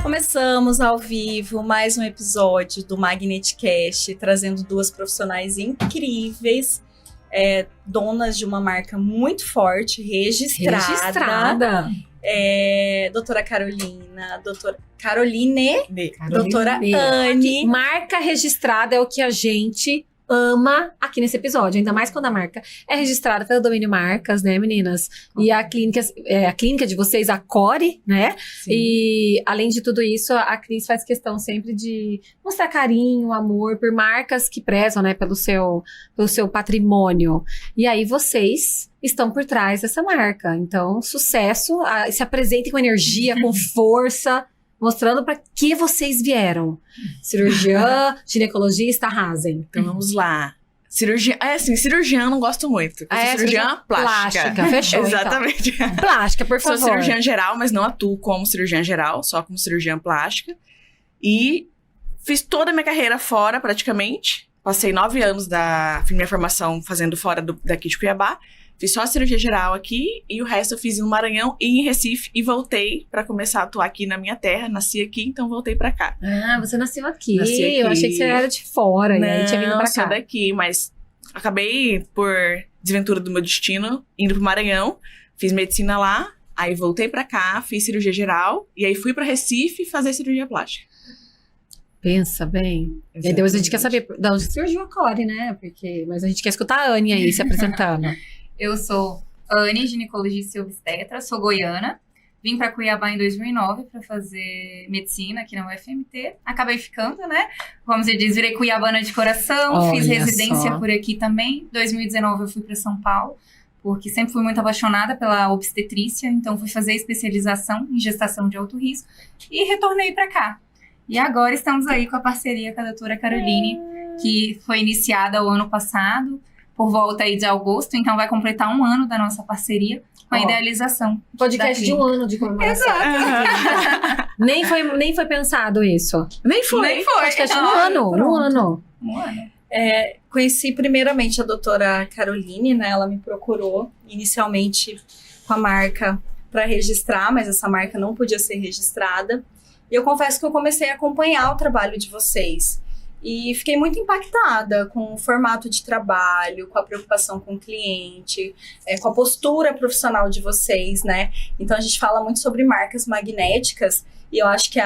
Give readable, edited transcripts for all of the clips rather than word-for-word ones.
Começamos ao vivo mais um episódio do Magneticast, trazendo duas profissionais incríveis, donas de uma marca muito forte, registrada. Doutora Carolina, doutora Caroline, doutora Anne. Marca registrada é o que a gente ama aqui nesse episódio, ainda mais quando a marca é registrada pelo domínio marcas, né, meninas? E a clínica de vocês, a Core, né? Sim. E além de tudo isso, a Cris faz questão sempre de mostrar carinho, amor por marcas que prezam, né, pelo seu patrimônio. E aí vocês estão por trás dessa marca. Então, sucesso, se apresentem com energia, com força, mostrando para que vocês vieram. Cirurgiã, ginecologista, arrasem. Então vamos lá. Cirurgiã não gosto muito. Cirurgiã plástica. Fechou. Exatamente. Então. Plástica, por favor. Sou cirurgiã geral, mas não atuo como cirurgiã geral, só como cirurgiã plástica. E fiz toda a minha carreira fora, praticamente. Passei 9 anos fiz minha formação fazendo fora daqui de Cuiabá. Fiz só a cirurgia geral aqui e o resto eu fiz no Maranhão e em Recife e voltei pra começar a atuar aqui na minha terra. Nasci aqui, então voltei pra cá. Ah, você nasceu aqui. Nasci aqui. Eu achei que você era de fora. Não, e aí tinha vindo pra cá. Sou daqui, mas acabei, por desventura do meu destino, indo pro Maranhão. Fiz medicina lá, aí voltei pra cá, fiz cirurgia geral e aí fui pra Recife fazer cirurgia plástica. Pensa bem. Exatamente. E depois a gente quer saber de onde surgiu a Core, né? Mas a gente quer escutar a Anne aí se apresentando. Eu sou Anne, ginecologista e obstetra, sou goiana. Vim para Cuiabá em 2009 para fazer medicina aqui na UFMT. Acabei ficando, né? Como você diz, virei cuiabana de coração. Olha, fiz residência só por aqui também. Em 2019 eu fui para São Paulo, porque sempre fui muito apaixonada pela obstetrícia. Então fui fazer especialização em gestação de alto risco e retornei para cá. E agora estamos aí com a parceria com a doutora Caroline, que foi iniciada o ano passado, por volta aí de agosto, então vai completar 1 ano da nossa parceria com a idealização. Podcast de 1 ano de comemoração. Exato. Nem foi pensado isso. Nem foi. Podcast de 1 ano. Pronto. 1 ano. 1 ano. Conheci primeiramente a doutora Caroline, né? Ela me procurou inicialmente com a marca para registrar, mas essa marca não podia ser registrada. E eu confesso que eu comecei a acompanhar o trabalho de vocês. E fiquei muito impactada com o formato de trabalho, com a preocupação com o cliente, com a postura profissional de vocês, né? Então, a gente fala muito sobre marcas magnéticas e eu acho que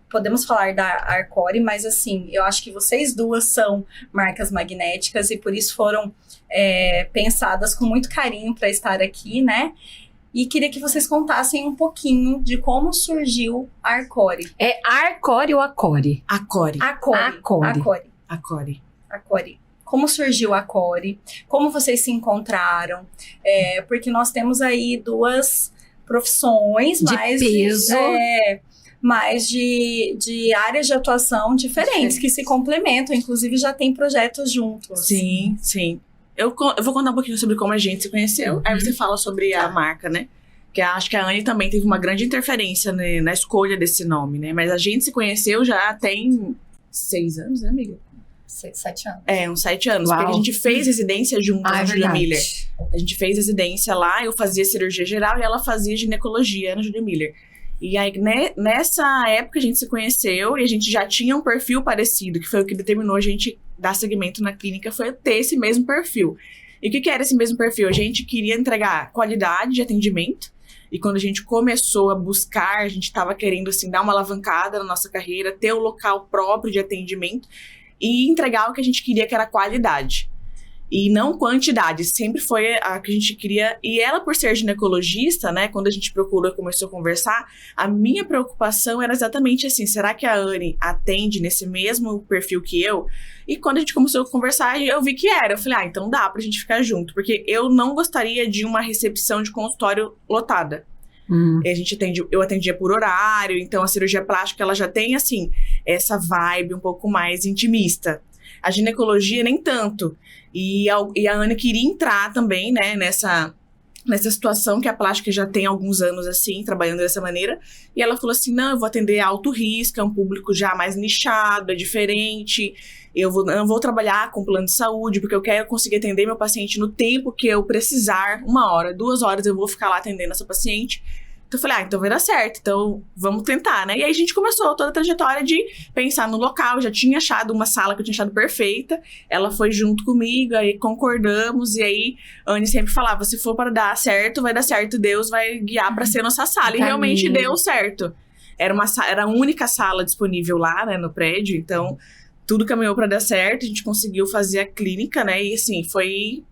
podemos falar da Arcore, mas assim, eu acho que vocês duas são marcas magnéticas e por isso foram pensadas com muito carinho para estar aqui, né? E queria que vocês contassem um pouquinho de como surgiu a Arcore. É Arcore ou Acore? Acore. Acore. Como surgiu a Acore? Como vocês se encontraram? Porque nós temos aí duas profissões de peso. Mais de áreas de atuação diferentes, que se complementam. Inclusive, já tem projetos juntos. Sim, sim. Eu vou contar um pouquinho sobre como a gente se conheceu, aí você fala sobre a marca, né? Que acho que a Anne também teve uma grande interferência, né, na escolha desse nome, né? Mas a gente se conheceu já tem 6 anos, né, amiga? 7 anos. Uns 7 anos. Uau. Porque a gente fez residência junto na Julia verdade. Miller. A gente fez residência lá, eu fazia cirurgia geral e ela fazia ginecologia na Julia Miller. E aí, nessa época, a gente se conheceu e a gente já tinha um perfil parecido, que foi o que determinou a gente dar seguimento na clínica, foi ter esse mesmo perfil. E o que era esse mesmo perfil? A gente queria entregar qualidade de atendimento, e quando a gente começou a buscar, a gente estava querendo, assim, dar uma alavancada na nossa carreira, ter um local próprio de atendimento e entregar o que a gente queria, que era qualidade. E não quantidade, sempre foi a que a gente queria. E ela, por ser ginecologista, né, quando a gente procurou e começou a conversar, a minha preocupação era exatamente assim, será que a Anne atende nesse mesmo perfil que eu? E quando a gente começou a conversar, eu vi que era. Eu falei, então dá pra gente ficar junto, porque eu não gostaria de uma recepção de consultório lotada. Eu atendia por horário, então a cirurgia plástica, ela já tem, assim, essa vibe um pouco mais intimista. A ginecologia, nem tanto. E a Anne queria entrar também, né, nessa situação que a plástica já tem alguns anos, assim, trabalhando dessa maneira. E ela falou assim, não, eu vou atender alto risco, é um público já mais nichado, é diferente. Eu não vou trabalhar com plano de saúde, porque eu quero conseguir atender meu paciente no tempo que eu precisar. 1 hora, 2 horas, eu vou ficar lá atendendo essa paciente. Então eu falei, então vai dar certo, então vamos tentar, né? E aí a gente começou toda a trajetória de pensar no local, já tinha achado uma sala que eu tinha achado perfeita, ela foi junto comigo, aí concordamos, e aí a Anne sempre falava, se for para dar certo, vai dar certo, Deus vai guiar para ser nossa sala, e realmente deu certo. Era a única sala disponível lá, né, no prédio, então tudo caminhou para dar certo, a gente conseguiu fazer a clínica, né, e assim, foi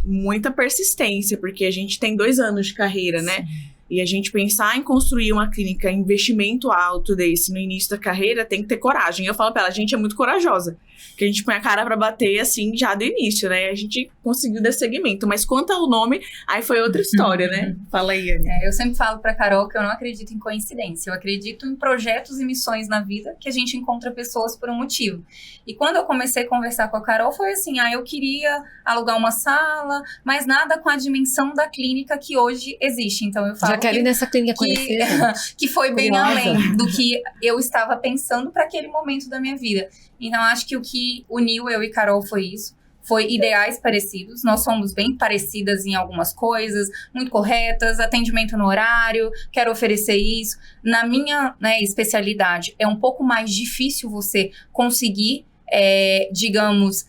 muita persistência, porque a gente tem 2 anos de carreira, né? E a gente pensar em construir uma clínica, investimento alto desse no início da carreira, tem que ter coragem. Eu falo pra ela, a gente é muito corajosa. Que a gente põe a cara pra bater, assim, já do início, né? A gente conseguiu dar segmento. Mas quanto ao nome, aí foi outra história, né? Fala aí, Anne. Eu sempre falo pra Carol que eu não acredito em coincidência. Eu acredito em projetos e missões na vida que a gente encontra pessoas por um motivo. E quando eu comecei a conversar com a Carol, foi assim, eu queria alugar uma sala, mas nada com a dimensão da clínica que hoje existe. Então eu falo Já quero ir nessa clínica conhecer. que foi bem Curiosa. além do que eu estava pensando para aquele momento da minha vida. Então, acho que o que uniu eu e Carol foi isso. Foi ideais parecidos. Nós somos bem parecidas em algumas coisas, muito corretas, atendimento no horário, quero oferecer isso. Na minha, especialidade, é um pouco mais difícil você conseguir, digamos,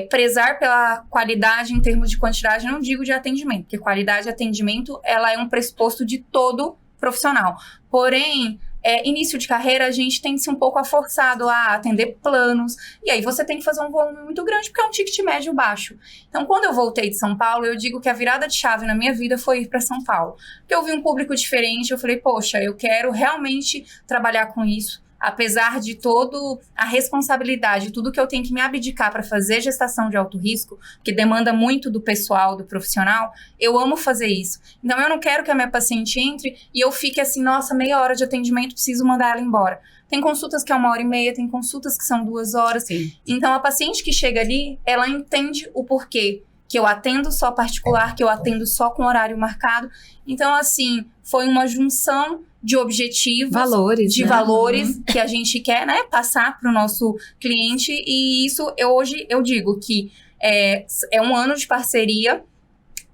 prezar pela qualidade em termos de quantidade, não digo de atendimento, porque qualidade de atendimento, ela é um pressuposto de todo profissional. Porém, início de carreira, a gente tem que ser um pouco forçado a atender planos, e aí você tem que fazer um volume muito grande, porque é um ticket médio baixo. Então, quando eu voltei de São Paulo, eu digo que a virada de chave na minha vida foi ir para São Paulo. Porque eu vi um público diferente, eu falei, poxa, eu quero realmente trabalhar com isso. Apesar de toda a responsabilidade, tudo que eu tenho que me abdicar para fazer gestação de alto risco, que demanda muito do pessoal, do profissional, eu amo fazer isso. Então, eu não quero que a minha paciente entre e eu fique assim, nossa, meia hora de atendimento, preciso mandar ela embora. Tem consultas que é 1h30, tem consultas que são 2 horas. Sim. Então, a paciente que chega ali, ela entende o porquê que eu atendo só particular, que eu atendo só com horário marcado. Então, assim, foi uma junção de objetivos, valores que a gente quer, passar para o nosso cliente. E isso, hoje, eu digo que é 1 ano de parceria,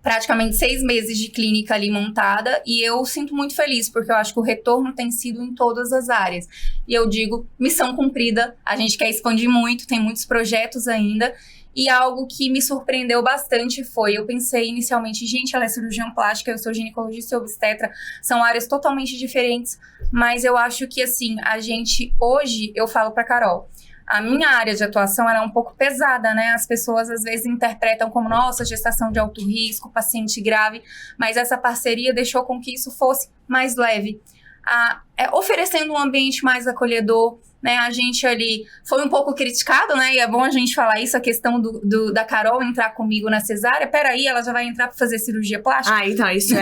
praticamente 6 meses de clínica ali montada, e eu sinto muito feliz, porque eu acho que o retorno tem sido em todas as áreas. E eu digo, missão cumprida, a gente quer expandir muito, tem muitos projetos ainda. E algo que me surpreendeu bastante foi, eu pensei inicialmente, gente, ela é cirurgiã plástica, eu sou ginecologista e obstetra, são áreas totalmente diferentes, mas eu acho que, assim, a gente, hoje, eu falo pra Carol, a minha área de atuação, ela é um pouco pesada, né? As pessoas, às vezes, interpretam como, nossa, gestação de alto risco, paciente grave, mas essa parceria deixou com que isso fosse mais leve, oferecendo um ambiente mais acolhedor, né? A gente ali foi um pouco criticado, né? E é bom a gente falar isso, a questão da Carol entrar comigo na cesárea. Peraí, ela já vai entrar para fazer cirurgia plástica? Então, isso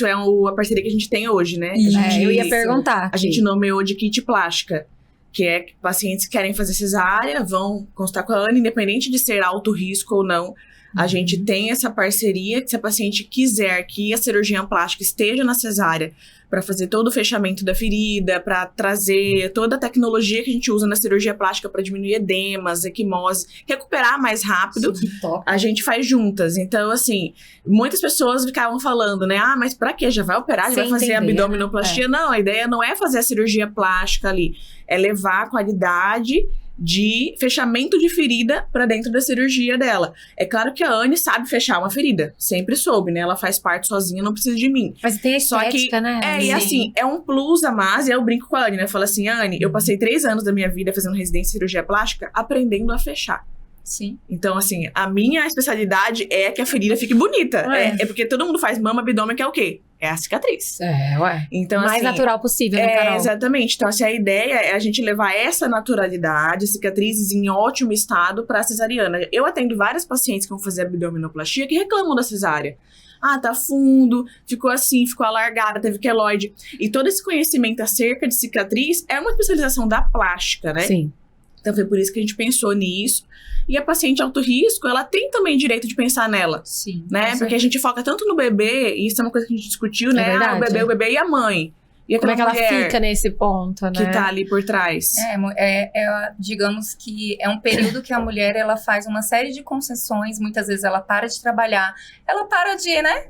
é a parceria que a gente tem hoje, né? Eu ia perguntar. A gente nomeou de kit plástica, que é pacientes que querem fazer cesárea, vão consultar com a Anne, independente de ser alto risco ou não. A gente tem essa parceria, que se a paciente quiser que a cirurgia plástica esteja na cesárea para fazer todo o fechamento da ferida, para trazer toda a tecnologia que a gente usa na cirurgia plástica para diminuir edemas, equimose, recuperar mais rápido, a gente faz juntas. Então, assim, muitas pessoas ficavam falando, né? Mas para quê? Já vai operar? Já vai fazer abdominoplastia? Não, a ideia não é fazer a cirurgia plástica ali, é levar a qualidade de fechamento de ferida para dentro da cirurgia dela. É claro que a Anne sabe fechar uma ferida, sempre soube, né? Ela faz parte sozinha, não precisa de mim. Mas tem a estética, né? E assim, é um plus a mais, e eu brinco com a Anne, né? Eu falo assim, Anne, eu passei 3 anos da minha vida fazendo residência em cirurgia plástica, aprendendo a fechar. Sim. Então, assim, a minha especialidade é que a ferida fique bonita. É porque todo mundo faz mama, abdômen, que é o quê? É a cicatriz. Então, mais assim, natural possível, né, Carol? Exatamente. Então, assim, a ideia é a gente levar essa naturalidade, cicatrizes em ótimo estado para a cesariana. Eu atendo várias pacientes que vão fazer abdominoplastia que reclamam da cesárea. Tá fundo, ficou assim, ficou alargada, teve queloide. E todo esse conhecimento acerca de cicatriz é uma especialização da plástica, né? Sim. Então, foi por isso que a gente pensou nisso. E a paciente alto risco, ela tem também direito de pensar nela. Sim. Né? Porque a gente foca tanto no bebê, e isso é uma coisa que a gente discutiu, né? Verdade. O bebê e a mãe. E como é que ela fica nesse ponto, né? Que tá ali por trás. Digamos que é um período que a mulher, ela faz uma série de concessões, muitas vezes ela para de trabalhar, ela para de, né?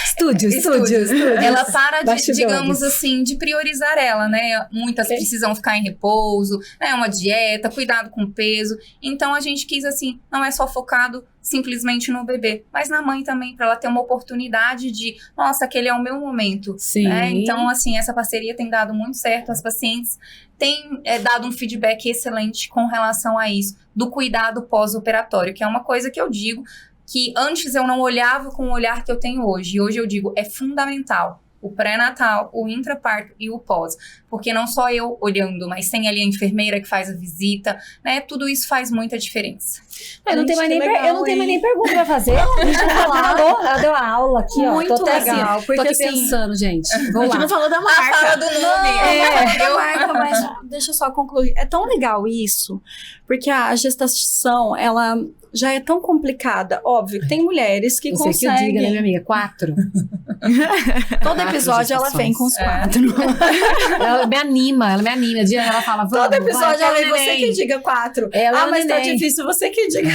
Estúdios. Ela para de, Bastidores. digamos assim, de priorizar ela, né? Muitas precisam ficar em repouso, né? Uma dieta, cuidado com o peso. Então, a gente quis, assim, não é só focado simplesmente no bebê, mas na mãe também, para ela ter uma oportunidade de, nossa, aquele é o meu momento. Sim. Né? Então, assim, essa parceria tem dado muito certo. As pacientes têm dado um feedback excelente com relação a isso, do cuidado pós-operatório, que é uma coisa que eu digo que antes eu não olhava com o olhar que eu tenho hoje. E hoje eu digo, é fundamental o pré-natal, o intraparto e o pós. Porque não só eu olhando, mas tem ali a enfermeira que faz a visita, né? Tudo isso faz muita diferença. Eu não tenho mais nem hein? pergunta pra fazer. Deixa eu falar. Ela deu a aula aqui, ó. Muito Tô até legal, assim, porque tô aqui assim, pensando, gente. A Vamos gente lá. não falou da A marca. fala do nome. Da marca, mas deixa eu só concluir. É tão legal isso, porque a gestação, ela já é tão complicada. Óbvio que tem mulheres que Você que eu conseguem. diga, né, minha amiga? 4. Todo episódio ela vem com os 4. Ela me anima. O dia ela fala, vamos. Todo episódio vai, ela quero vem, você neném. que diga 4. Ela é o mas tá neném. difícil, você que diga.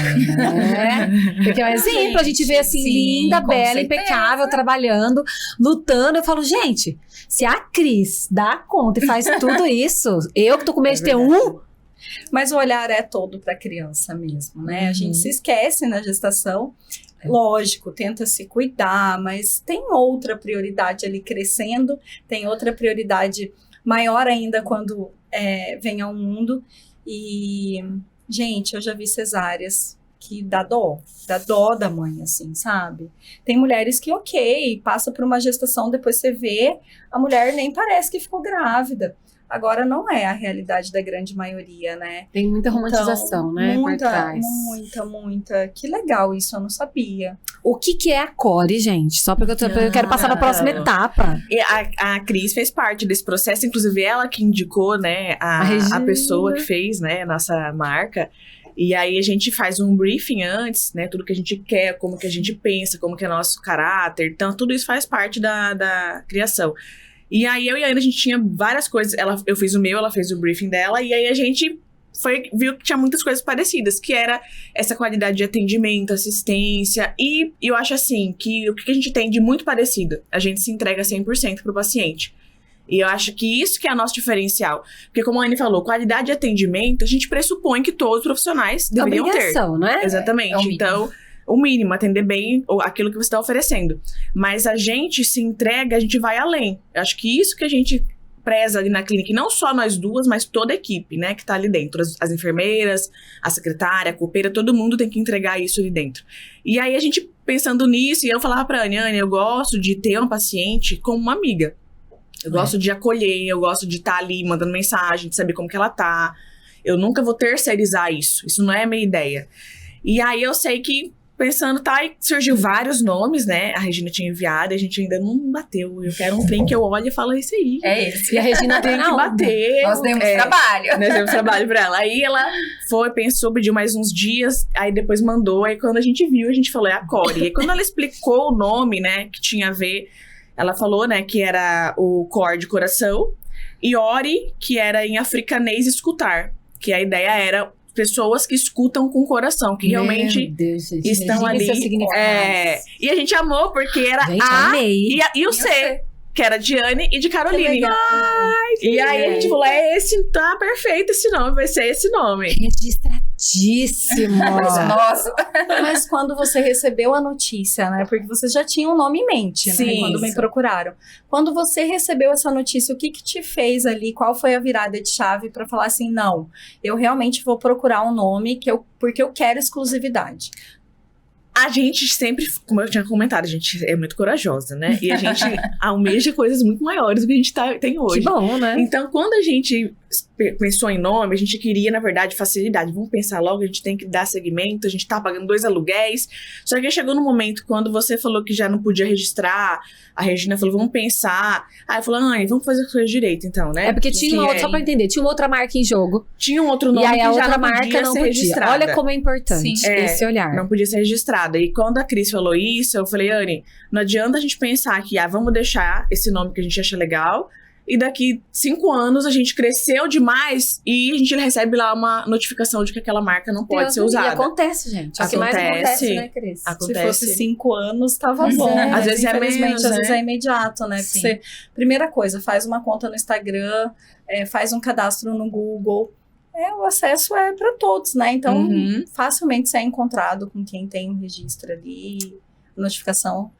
Porque é um exemplo, a gente vê assim, Sim, linda, com bela, certeza. impecável, trabalhando, lutando. Eu falo, gente, se a Cris dá conta e faz tudo isso, eu que tô com medo de ter um, Mas o olhar é todo para a criança mesmo, né? Uhum. A gente se esquece na gestação. Lógico, tenta se cuidar, mas tem outra prioridade ali crescendo, tem outra prioridade maior ainda quando vem ao mundo. E, gente, eu já vi cesáreas que dá dó da mãe, assim, sabe? Tem mulheres que, ok, passa por uma gestação, depois você vê, a mulher nem parece que ficou grávida. Agora, não é a realidade da grande maioria, né? tem muita romantização, né, por trás. Muita. Que legal isso, eu não sabia. O que é a Core, gente? Só porque eu quero passar na próxima etapa. E a Cris fez parte desse processo, inclusive ela que indicou, né, A Regina. a pessoa que fez, né, a nossa marca. E aí a gente faz um briefing antes, né, tudo que a gente quer, como que a gente pensa, como que é nosso caráter. Então, tudo isso faz parte da criação. E aí eu e a Ana, a gente tinha várias coisas. Eu fiz o meu, ela fez o briefing dela, e aí a gente viu que tinha muitas coisas parecidas, que era essa qualidade de atendimento, assistência, e eu acho assim, que o que a gente tem de muito parecido, a gente se entrega 100% pro paciente. E eu acho que isso que é o nosso diferencial. Porque como a Anne falou, qualidade de atendimento, a gente pressupõe que todos os profissionais deveriam ter. Obrigação, né? Exatamente. É o mínimo. Então, o mínimo, atender bem aquilo que você está oferecendo. Mas a gente se entrega, a gente vai além. Eu acho que isso que a gente preza ali na clínica, e não só nós duas, mas toda a equipe, né, que tá ali dentro. As enfermeiras, a secretária, a copeira, todo mundo tem que entregar isso ali dentro. E aí a gente pensando nisso, e eu falava pra Anne, eu gosto de ter uma paciente como uma amiga. Eu gosto de acolher, eu gosto de estar ali mandando mensagem, de saber como que ela tá. Eu nunca vou terceirizar isso. Isso não é a minha ideia. E aí eu sei que, pensando, e surgiu vários nomes, né? A Regina tinha enviado, a gente ainda não bateu. Eu quero um trem que eu olhe e falo, é isso aí. É esse. E a Regina Tem que bater. Nós demos trabalho. Nós demos trabalho pra ela. Aí ela foi, pensou, pediu mais uns dias, aí depois mandou. Aí quando a gente viu, a gente falou, é a Core. E aí quando ela explicou o nome, né, que tinha a ver, ela falou, né, que era o Core de coração, e Ori, que era em africanês escutar. Que a ideia era pessoas que escutam com o coração, que realmente Meu Deus, gente. estão Regina e ali. seus significados. E a gente amou, porque era Gente, A amei. e o C, que era de Anne e de Caroline. E aí a gente falou, tá perfeito esse nome, vai ser esse nome. Registradíssimo. Nossa. Mas quando você recebeu a notícia, né? Porque vocês já tinham o nome em mente, né? Sim, Quando me isso. procuraram. Quando você recebeu essa notícia, o que te fez ali? Qual foi a virada de chave para falar assim, não, eu realmente vou procurar um nome porque eu quero exclusividade? A gente sempre, como eu tinha comentado, a gente é muito corajosa, né? E a gente almeja coisas muito maiores do que a gente tem hoje. Que bom, né? Então, quando a gente pensou em nome, a gente queria, na verdade, facilidade. Vamos pensar logo, a gente tem que dar segmento, a gente tá pagando 2 aluguéis. Só que chegou no momento, quando você falou que já não podia registrar, a Regina falou, vamos pensar. Aí eu falei, Anne, vamos fazer as coisas direito, então, né? É porque tinha uma outra, só pra entender, tinha uma outra marca em jogo. Tinha um outro nome E aí a que já outra não marca podia não ser podia. registrada. Olha como é importante Sim. esse olhar. Não podia ser registrada. E quando a Cris falou isso, eu falei, Anne, não adianta a gente pensar que, vamos deixar esse nome que a gente acha legal, e daqui 5 anos a gente cresceu demais e a gente recebe lá uma notificação de que aquela marca não pode ser E usada. acontece, gente. É o que mais acontece, né, Cris? Se Acontece. fosse 5 anos, tava Pois bom. é. Mas Às vezes é infelizmente, menos, às vezes né? é imediato, né? Sim. Você, primeira coisa, faz uma conta no Instagram, faz um cadastro no Google. O acesso é para todos, né? Então, Uhum. facilmente você é encontrado com quem tem um registro ali, notificação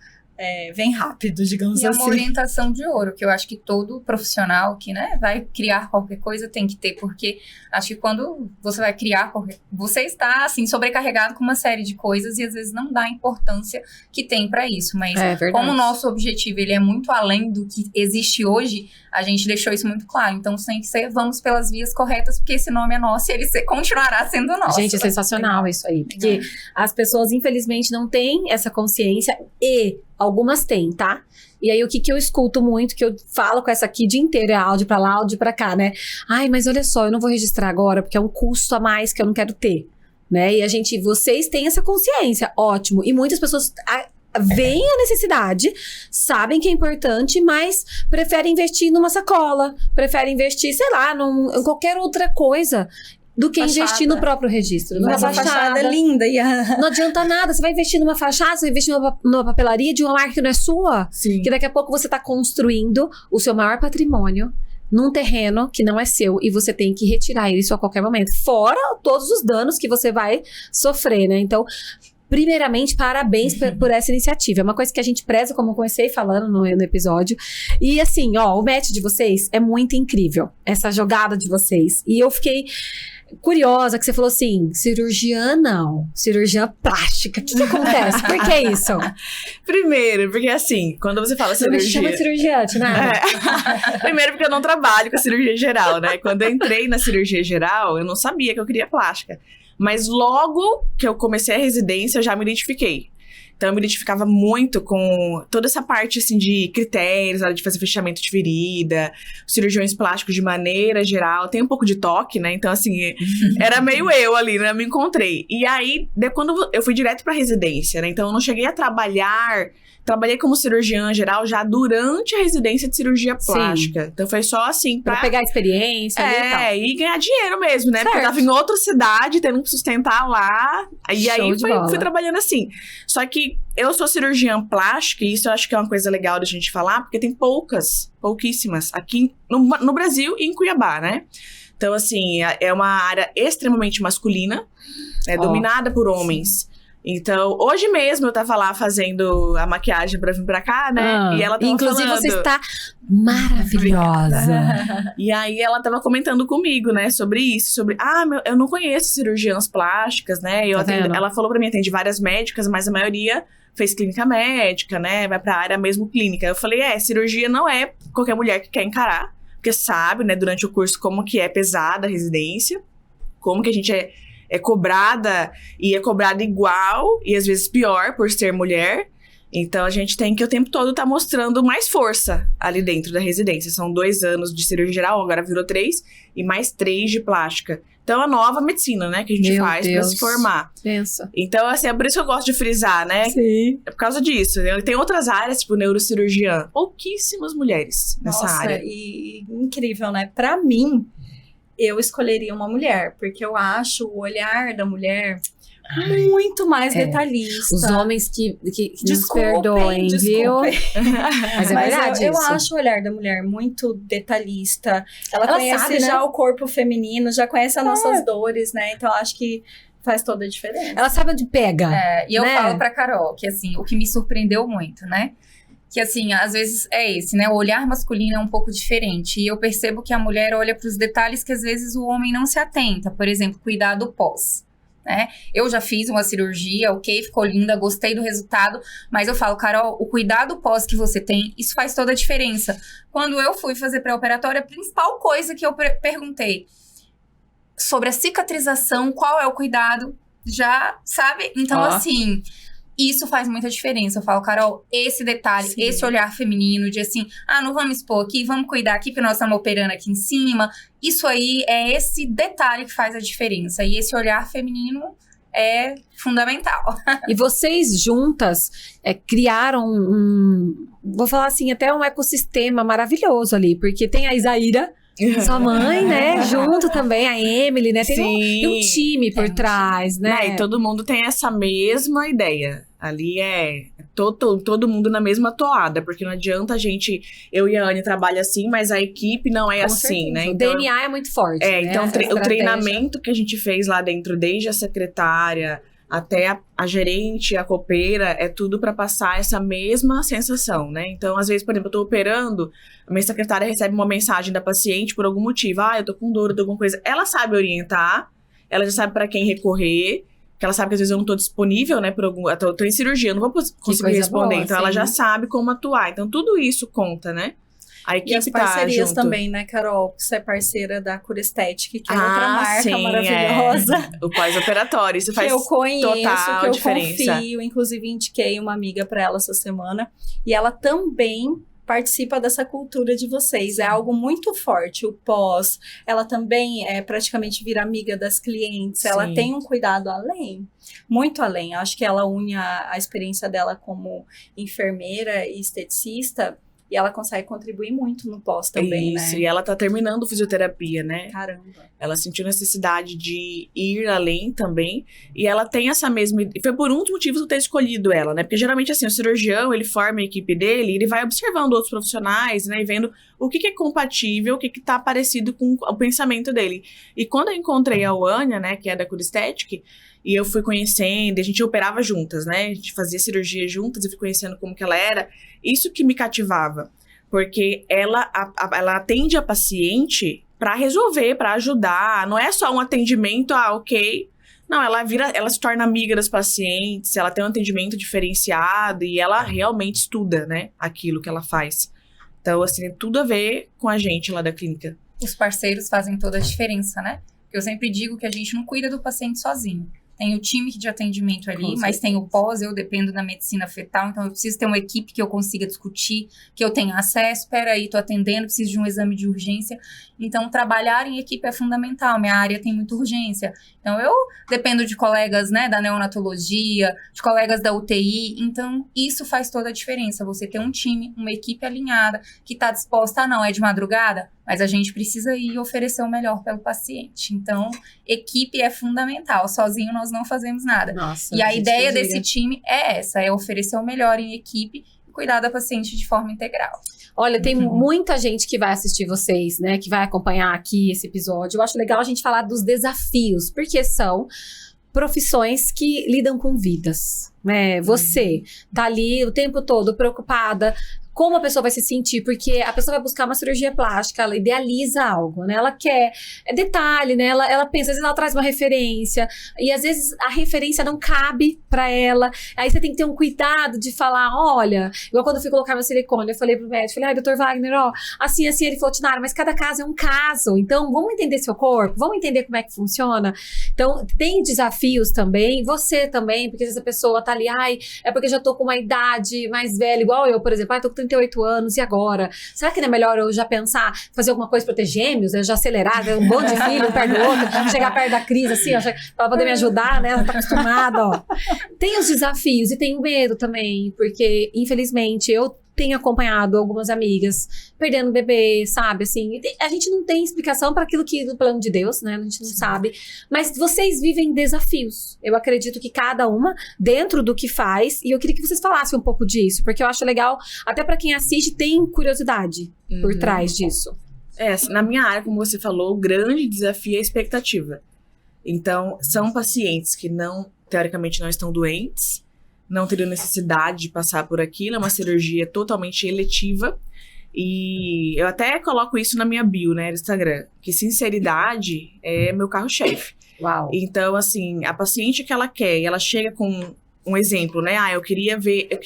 vem rápido, digamos E é assim. uma orientação de ouro, que eu acho que todo profissional que, né, vai criar qualquer coisa tem que ter, porque acho que quando você vai criar você está, assim, sobrecarregado com uma série de coisas e às vezes não dá a importância que tem para isso, mas É verdade. como o nosso objetivo, ele é muito além do que existe hoje, a gente deixou isso muito claro, então tem que ser, vamos pelas vias corretas, porque esse nome é nosso e ele continuará sendo nosso. Gente, é sensacional isso aí. Porque as pessoas, infelizmente, não têm essa consciência e algumas têm, tá? E aí, o que eu escuto muito, que eu falo com essa aqui o dia inteiro, é áudio pra lá, áudio pra cá, né? Ai, mas olha só, eu não vou registrar agora, porque é um custo a mais que eu não quero ter, né? E vocês têm essa consciência, ótimo. E muitas pessoas veem a necessidade, sabem que é importante, mas preferem investir numa sacola, preferem investir, sei lá, em qualquer outra coisa, do que Fachada. investir no próprio registro. Numa Mas a fachada é linda. Não adianta nada. Você vai investir numa fachada, você vai investir numa papelaria de uma marca que não é sua. Sim. Que daqui a pouco você tá construindo o seu maior patrimônio num terreno que não é seu e você tem que retirar isso a qualquer momento. Fora todos os danos que você vai sofrer, né? Então, primeiramente, parabéns por essa iniciativa. É uma coisa que a gente preza, como eu comecei falando no episódio. E assim, o match de vocês é muito incrível. Essa jogada de vocês. E eu fiquei curiosa que você falou assim, cirurgiã não, cirurgiã plástica. O que acontece? Por que isso? Primeiro, porque assim, quando você fala Você me chama de cirurgia... cirurgiã, Tinara? Primeiro porque eu não trabalho com cirurgia geral, né? Quando eu entrei na cirurgia geral, eu não sabia que eu queria plástica. Mas logo que eu comecei a residência, eu já me identifiquei. Então, eu me identificava muito com toda essa parte, assim, de critérios, na hora de fazer fechamento de ferida, cirurgiões plásticos de maneira geral. Tem um pouco de toque, né? Então, assim, era meio eu ali, né? Eu me encontrei. E aí, quando eu fui direto pra residência, né? Então, eu não cheguei a trabalhar... Trabalhei como cirurgiã geral já durante a residência de cirurgia plástica. Sim. Então, foi só, assim, pra pegar experiência ali e tal. E ganhar dinheiro mesmo, né? Certo. Porque eu tava em outra cidade, tendo que sustentar lá. E aí, fui trabalhando assim. Só que eu sou cirurgiã plástica, e isso eu acho que é uma coisa legal da gente falar, porque tem pouquíssimas, aqui no Brasil e em Cuiabá, né? Então, assim, é uma área extremamente masculina, dominada por homens. Então, hoje mesmo eu tava lá fazendo a maquiagem pra vir pra cá, né? E ela tava inclusive, falando... você está maravilhosa. E aí, ela tava comentando comigo, né? Sobre isso. Eu não conheço cirurgiãs plásticas, né? Ela falou pra mim, atende várias médicas, mas a maioria fez clínica médica, né? Vai pra área mesmo clínica. Eu falei, cirurgia não é qualquer mulher que quer encarar. Porque sabe, né? Durante o curso, como que é pesada a residência. Como que a gente é cobrada, e é cobrada igual, e às vezes pior, por ser mulher. Então, a gente tem que o tempo todo tá mostrando mais força ali dentro da residência. São 2 anos de cirurgia geral, agora virou 3, e mais 3 de plástica. Então, a nova medicina, né, que a gente faz pra se formar. Pensa. Então, assim, é por isso que eu gosto de frisar, né? Sim. É por causa disso. Tem outras áreas, tipo neurocirurgiã. Pouquíssimas mulheres nessa área. E incrível, né? Pra mim, eu escolheria uma mulher, porque eu acho o olhar da mulher muito mais detalhista. Os homens que nos perdoem, viu? Mas é verdade eu acho o olhar da mulher muito detalhista. Ela conhece sabe, já né? o corpo feminino, já conhece as nossas dores, né? Então, eu acho que faz toda a diferença. Ela sabe onde pega. E eu né? falo pra Carol que, assim, o que me surpreendeu muito, né? Que, assim, às vezes é esse, né? O olhar masculino é um pouco diferente. E eu percebo que a mulher olha para os detalhes que, às vezes, o homem não se atenta. Por exemplo, cuidado pós, né? Eu já fiz uma cirurgia, ok, ficou linda, gostei do resultado. Mas eu falo, Carol, o cuidado pós que você tem, isso faz toda a diferença. Quando eu fui fazer pré-operatória, a principal coisa que eu perguntei sobre a cicatrização, qual é o cuidado, já, sabe? Então, assim... Isso faz muita diferença. Eu falo, Carol, esse detalhe, esse olhar feminino de assim, não vamos expor aqui, vamos cuidar aqui, porque nós estamos operando aqui em cima. Isso aí é esse detalhe que faz a diferença. E esse olhar feminino é fundamental. E vocês juntas criaram vou falar assim, até um ecossistema maravilhoso ali, porque tem a Isaíra, sua mãe, né? Junto também, a Emily, né? Tem um time por trás, né? E todo mundo tem essa mesma ideia. Ali todo mundo na mesma toada, porque não adianta eu e a Anne trabalham assim, mas a equipe não é Com assim, certeza. né? O Então, DNA é muito forte, né? então Essa o estratégia. treinamento que a gente fez lá dentro, desde a secretária até a gerente, a copeira, é tudo para passar essa mesma sensação, né? Então, às vezes, por exemplo, eu tô operando, a minha secretária recebe uma mensagem da paciente por algum motivo. Eu tô com dor, eu tô com alguma coisa. Ela sabe orientar, ela já sabe para quem recorrer, que ela sabe que às vezes eu não tô disponível, né, eu tô em cirurgia, eu não vou conseguir responder. Boa, então, sim. ela já sabe como atuar. Então, tudo isso conta, né? A equipe E as parcerias junto. também, né, Carol? Você é parceira da Cura Estética, que é outra Ah, marca sim, maravilhosa. O pós-operatório, isso faz que eu conheço, total que eu diferença. confio. Inclusive, indiquei uma amiga para ela essa semana. E ela também participa dessa cultura de vocês. É algo muito forte. O pós, ela também praticamente vira amiga das clientes. Sim. Ela tem um cuidado além. Muito além. Acho que ela une a experiência dela como enfermeira e esteticista. E ela consegue contribuir muito no pós também, Isso, né? e ela tá terminando fisioterapia, né? Caramba. Ela sentiu necessidade de ir além também. E ela tem essa mesma... Foi por um dos motivos eu ter escolhido ela, né? Porque geralmente, assim, o cirurgião, ele forma a equipe dele, ele vai observando outros profissionais, né? E vendo o que é compatível, o que tá parecido com o pensamento dele. E quando eu encontrei a Wania, né? Que é da Cura Estética, e eu fui conhecendo, a gente operava juntas, né? A gente fazia cirurgia juntas, eu fui conhecendo como que ela era. Isso que me cativava. Porque ela atende a paciente para resolver, para ajudar. Não é só um atendimento, ok. Não, ela se torna amiga das pacientes, ela tem um atendimento diferenciado e ela realmente estuda, né? Aquilo que ela faz. Então, assim, tem tudo a ver com a gente lá da clínica. Os parceiros fazem toda a diferença, né? Porque eu sempre digo que a gente não cuida do paciente sozinho. Tem o time de atendimento ali, mas tem o pós, eu dependo da medicina fetal, então eu preciso ter uma equipe que eu consiga discutir, que eu tenha acesso, peraí, tô atendendo, preciso de um exame de urgência. Então, trabalhar em equipe é fundamental, minha área tem muita urgência. Então, eu dependo de colegas, né, da neonatologia, de colegas da UTI, então isso faz toda a diferença, você ter um time, uma equipe alinhada, que tá disposta não é de madrugada, mas a gente precisa ir oferecer o melhor pelo paciente. Então, equipe é fundamental. Sozinho nós não fazemos nada. Nossa, e a gente, ideia desse time é essa, é oferecer o melhor em equipe e cuidar da paciente de forma integral. Olha, tem muita gente que vai assistir vocês, né? Que vai acompanhar aqui esse episódio. Eu acho legal a gente falar dos desafios, porque são profissões que lidam com vidas, né? Você tá ali o tempo todo preocupada como a pessoa vai se sentir, porque a pessoa vai buscar uma cirurgia plástica, ela idealiza algo, né? Ela quer detalhe, né? Ela pensa, às vezes ela traz uma referência, e às vezes a referência não cabe pra ela, aí você tem que ter um cuidado de falar, olha, igual quando eu fui colocar meu silicone, eu falei pro médico, ai, doutor Wagner, ó, assim, ele falou, Tinara, mas cada caso é um caso, então vamos entender seu corpo, vamos entender como é que funciona. Então, tem desafios também, você também, porque às vezes a pessoa tá ali, ai, é porque eu já tô com uma idade mais velha, igual eu, por exemplo, ai, tô com 38 anos, e agora? Será que não é melhor eu já pensar, fazer alguma coisa pra ter gêmeos, já acelerar, um monte de filho, um perto do outro, chegar perto da Cris, assim, ó, pra poder me ajudar, né? Ela tá acostumada, ó. Tem os desafios e tem o medo também, porque, infelizmente, eu tenho acompanhado algumas amigas perdendo bebê, sabe, assim, a gente não tem explicação para aquilo que do plano de Deus, né, a gente não sabe, mas vocês vivem desafios, eu acredito que cada uma dentro do que faz, e eu queria que vocês falassem um pouco disso, porque eu acho legal, até para quem assiste tem curiosidade por trás disso. Na minha área, como você falou, o grande desafio é a expectativa. Então, são pacientes que teoricamente não estão doentes, não teriam necessidade de passar por aquilo, é uma cirurgia totalmente eletiva, e eu até coloco isso na minha bio, né, no Instagram, que sinceridade é meu carro-chefe. Uau. Então, assim, a paciente que ela quer, ela chega com um exemplo, né, eu queria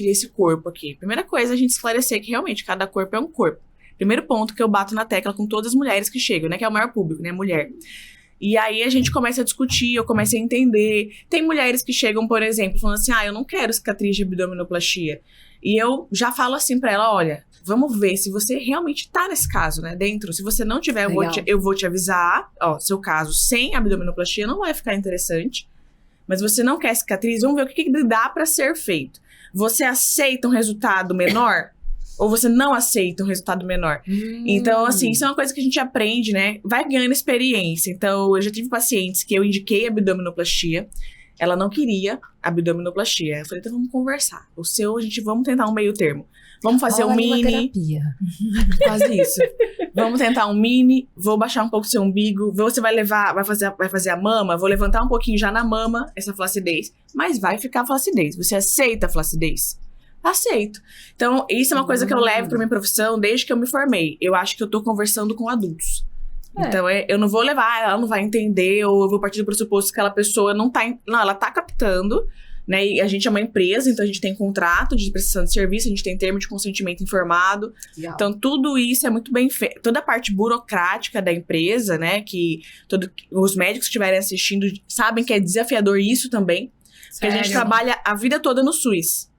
esse corpo aqui. Primeira coisa, a gente esclarecer que realmente cada corpo é um corpo. Primeiro ponto que eu bato na tecla com todas as mulheres que chegam, né, que é o maior público, né, mulher. E aí a gente começa a discutir, eu começo a entender. Tem mulheres que chegam, por exemplo, falando assim, eu não quero cicatriz de abdominoplastia. E eu já falo assim pra ela, olha, vamos ver se você realmente tá nesse caso, né, dentro. Se você não tiver, eu vou te avisar, ó, seu caso sem abdominoplastia não vai ficar interessante. mas você não quer cicatriz, vamos ver o que dá pra ser feito. Você aceita um resultado menor? Ou você não aceita um resultado menor? Então, assim, isso é uma coisa que a gente aprende, né? Vai ganhando experiência. Então, eu já tive pacientes que eu indiquei abdominoplastia. Ela não queria abdominoplastia. Eu falei, então vamos conversar. O seu, vamos tentar um meio termo. Vamos fazer um mini. Quase isso. Vamos tentar um mini, vou baixar um pouco o seu umbigo. Você vai fazer a mama, vou levantar um pouquinho já na mama, essa flacidez. Mas vai ficar flacidez. Você aceita a flacidez? Aceito. Então, isso é uma coisa que eu levo pra minha profissão desde que eu me formei. Eu acho que eu tô conversando com adultos. Então, eu não vou levar, ela não vai entender, ou eu vou partir do pressuposto que aquela pessoa não tá... Não, ela tá captando, né? E a gente é uma empresa, então a gente tem contrato de prestação de serviço, a gente tem termo de consentimento informado. Legal. Então, tudo isso é muito bem feito. Toda a parte burocrática da empresa, né? Que os médicos que estiverem assistindo sabem que é desafiador isso também. Porque a gente trabalha a vida toda no SUS.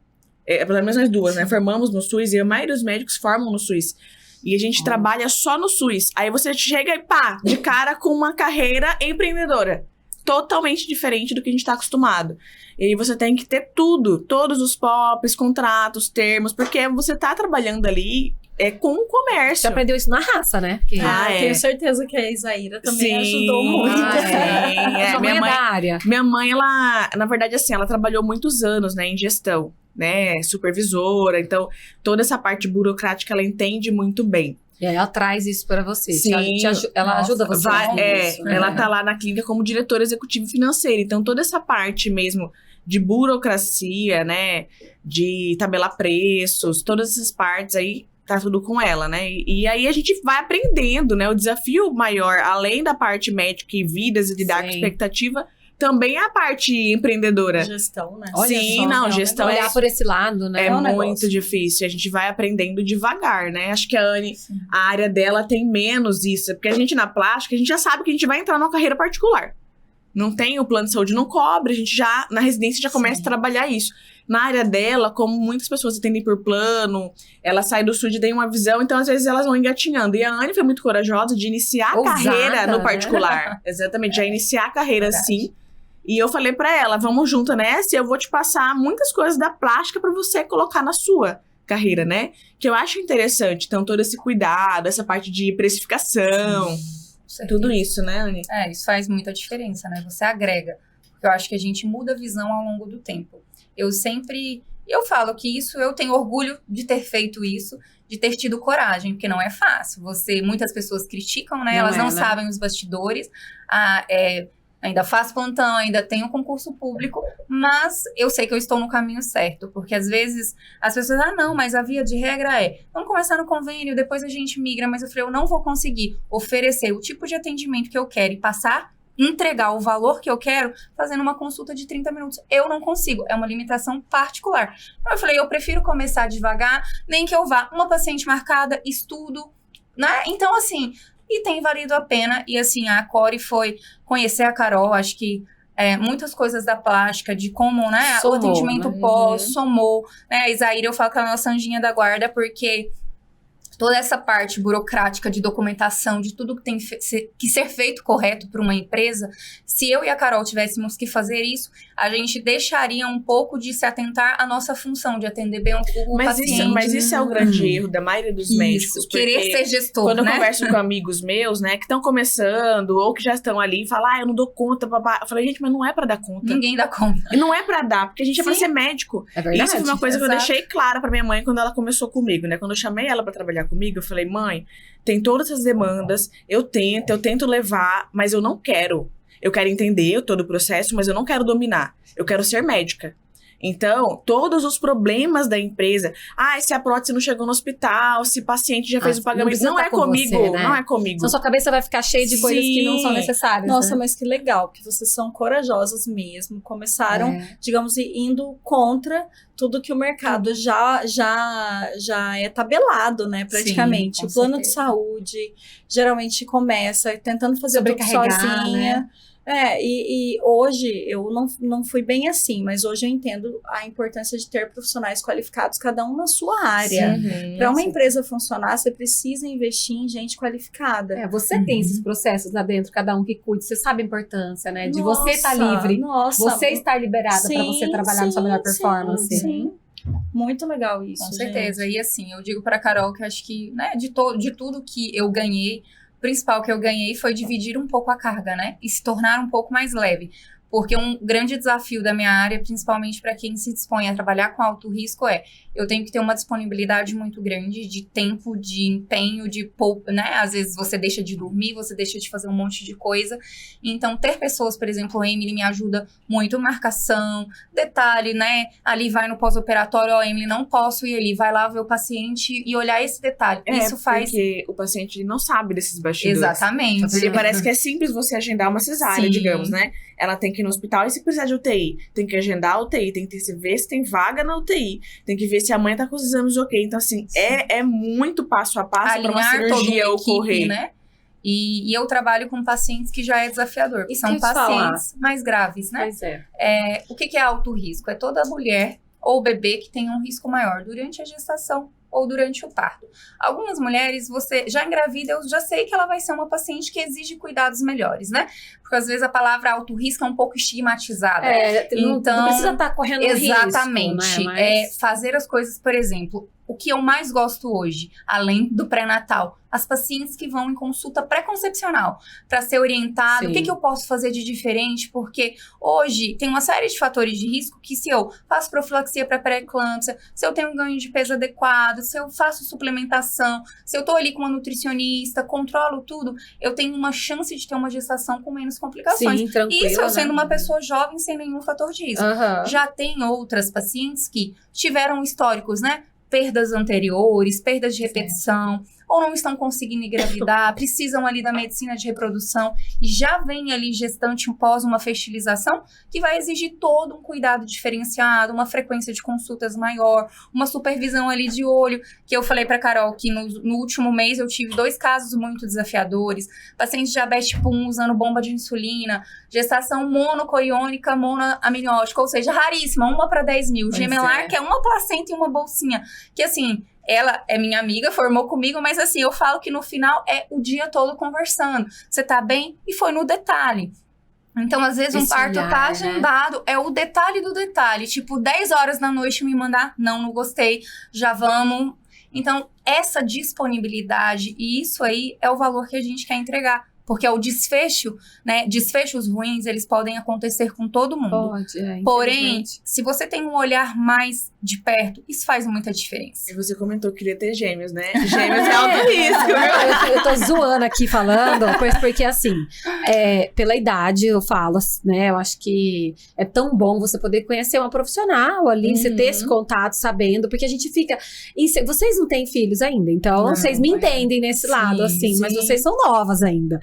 Pelo menos nós duas, né? Formamos no SUS e a maioria dos médicos formam no SUS. E a gente trabalha só no SUS. Aí você chega e pá, de cara com uma carreira empreendedora. Totalmente diferente do que a gente tá acostumado. E aí você tem que ter tudo. Todos os POPs, contratos, termos. Porque você tá trabalhando ali com o comércio. Você aprendeu isso na raça, né? Tenho certeza que a Isaíra também ajudou muito. Sua mãe é da área. Minha mãe, ela... Na verdade, assim, ela trabalhou muitos anos, né, em gestão. Né, supervisora, então toda essa parte burocrática ela entende muito bem. E aí ela traz isso para você. Sim. Ela ajuda você. Ela tá lá na clínica como diretora executiva financeira, então toda essa parte mesmo de burocracia, né, de tabelar preços, todas essas partes aí tá tudo com ela, né? E aí a gente vai aprendendo, né? O desafio maior, além da parte médica e vidas e lidar com expectativa, também a parte empreendedora. Gestão, né? Gestão olhar por esse lado, né? É muito difícil. A gente vai aprendendo devagar, né? Acho que a Anne, a área dela tem menos isso. Porque a gente na plástica, a gente já sabe que a gente vai entrar numa carreira particular. Não tem o plano de saúde, não cobre. A gente já, na residência, já começa a trabalhar isso. Na área dela, como muitas pessoas atendem por plano, ela sai do SUS e tem uma visão, então às vezes elas vão engatinhando. E a Anne foi muito corajosa de iniciar a carreira no particular. Exatamente, já iniciar a carreira assim. E eu falei pra ela, vamos junto nessa e eu vou te passar muitas coisas da plástica pra você colocar na sua carreira, né? Que eu acho interessante. Então, todo esse cuidado, essa parte de precificação, tudo isso, né, Anne? Isso faz muita diferença, né? Você agrega. Porque eu acho que a gente muda a visão ao longo do tempo. Eu falo que eu tenho orgulho de ter feito isso, de ter tido coragem, porque não é fácil. Muitas pessoas criticam, né? Elas não sabem os bastidores. Ainda faço plantão, ainda tenho concurso público, mas eu sei que eu estou no caminho certo, porque às vezes as pessoas, não, mas a via de regra vamos começar no convênio, depois a gente migra, mas eu falei, eu não vou conseguir oferecer o tipo de atendimento que eu quero e entregar o valor que eu quero fazendo uma consulta de 30 minutos. Eu não consigo, é uma limitação particular. Então eu falei, eu prefiro começar devagar, nem que eu vá uma paciente marcada, estudo, né? Então, assim... E tem valido a pena. E assim, a Core foi conhecer a Carol, acho que muitas coisas da plástica, de como, né, o atendimento pós, somou. Né, a Isaíra, eu falo que ela é a nossa anjinha da guarda, porque toda essa parte burocrática de documentação, de tudo que tem que ser feito correto para uma empresa, se eu e a Carol tivéssemos que fazer isso, a gente deixaria um pouco de se atentar à nossa função, de atender bem o paciente. Mas isso é o grande erro da maioria dos médicos. Querer ser gestor, quando né? eu converso com amigos meus, né, que estão começando, ou que já estão ali, e falam, eu não dou conta, babá. Eu falei, gente, mas não é pra dar conta. Ninguém dá conta. E não é pra dar, porque a gente é pra ser médico. É verdade. Isso foi uma coisa que eu deixei clara pra minha mãe quando ela começou comigo, né? Quando eu chamei ela pra trabalhar comigo, eu falei, mãe, tem todas essas demandas, eu tento levar, mas eu não quero. Eu quero entender todo o processo, mas eu não quero dominar. Eu quero ser médica. Então, todos os problemas da empresa, se a prótese não chegou no hospital, se o paciente já fez o pagamento, não é comigo, você, né? Não é comigo. Então sua cabeça vai ficar cheia de coisas que não são necessárias. Nossa, né? mas que legal, que vocês são corajosas mesmo. Começaram, digamos, indo contra tudo que o mercado já é tabelado, né, praticamente. Sim, o plano de certeza. saúde geralmente começa tentando fazer tudo sozinha. Né? E hoje eu não fui bem assim, mas hoje eu entendo a importância de ter profissionais qualificados, cada um na sua área. Para uma empresa funcionar, você precisa investir em gente qualificada. Você tem esses processos lá dentro, cada um que cuide, você sabe a importância, né? De Nossa, você estar livre, nossa. você estar liberada para você trabalhar na sua melhor performance. Sim. Muito legal isso. Com certeza. E assim, eu digo pra Carol que eu acho que, né, de tudo que eu ganhei, o principal que eu ganhei foi dividir um pouco a carga, né? E se tornar um pouco mais leve. Porque um grande desafio da minha área, principalmente para quem se dispõe a trabalhar com alto risco, eu tenho que ter uma disponibilidade muito grande de tempo, de empenho, né? Às vezes você deixa de dormir, você deixa de fazer um monte de coisa. Então, ter pessoas, por exemplo, a Emily me ajuda muito, marcação, detalhe, né? Ali vai no pós-operatório, Emily, não posso ir ali, vai lá ver o paciente e olhar esse detalhe. Isso faz... porque o paciente não sabe desses bastidores. Exatamente. Porque parece que é simples você agendar uma cesárea, digamos, né? Ela tem que ir no hospital e se precisar de UTI, tem que agendar a UTI, tem que ver se tem vaga na UTI, tem que ver se a mãe tá com os exames ok. Então, assim, é muito passo a passo para uma cirurgia ocorrer. Né? E eu trabalho com pacientes que já é desafiador, que são pacientes mais graves, né? Pois é. O que é alto risco? É toda mulher ou bebê que tem um risco maior durante a gestação ou durante o parto. Algumas mulheres, você já engravida, eu já sei que ela vai ser uma paciente que exige cuidados melhores, né? Porque às vezes a palavra alto risco é um pouco estigmatizada. Então, não precisa estar correndo risco. Exatamente. Né? Fazer as coisas, por exemplo, o que eu mais gosto hoje, além do pré-natal, as pacientes que vão em consulta pré-concepcional, para ser orientado, o que eu posso fazer de diferente, porque hoje tem uma série de fatores de risco que se eu faço profilaxia para pré-eclâmpsia, se eu tenho um ganho de peso adequado, se eu faço suplementação, se eu tô ali com uma nutricionista, controlo tudo, eu tenho uma chance de ter uma gestação com menos complicações. Sim, tranquilo, isso eu sendo uma pessoa jovem sem nenhum fator de risco. Já tem outras pacientes que tiveram históricos, né? Perdas anteriores, perdas de repetição, ou não estão conseguindo engravidar, precisam ali da medicina de reprodução e já vem ali gestante pós uma fertilização que vai exigir todo um cuidado diferenciado, uma frequência de consultas maior, uma supervisão ali de olho, que eu falei pra Carol que no último mês eu tive 2 casos muito desafiadores, pacientes de diabetes tipo 1 usando bomba de insulina, gestação monocoiônica, monoamniótica, ou seja, raríssima, 1 para 10 mil, gemelar, que é uma placenta e uma bolsinha, que assim... Ela é minha amiga, formou comigo, mas assim, eu falo que no final é o dia todo conversando. Você tá bem? E foi no detalhe. Então, às vezes, um parto tá agendado, né? É o detalhe do detalhe. Tipo, 10 horas da noite me mandar, não gostei, já vamos. Então, essa disponibilidade, e isso aí é o valor que a gente quer entregar. Porque é o desfecho, né? Desfechos ruins, eles podem acontecer com todo mundo. Pode, porém, se você tem um olhar mais de perto, isso faz muita diferença. E você comentou que queria ter gêmeos, né? Gêmeos é alto risco, viu? Eu tô zoando aqui falando, porque assim, pela idade eu falo, né? Eu acho que é tão bom você poder conhecer uma profissional ali, você ter esse contato, sabendo, porque a gente fica... vocês não têm filhos ainda, então vocês me entendem nesse lado, assim, mas vocês são novas ainda.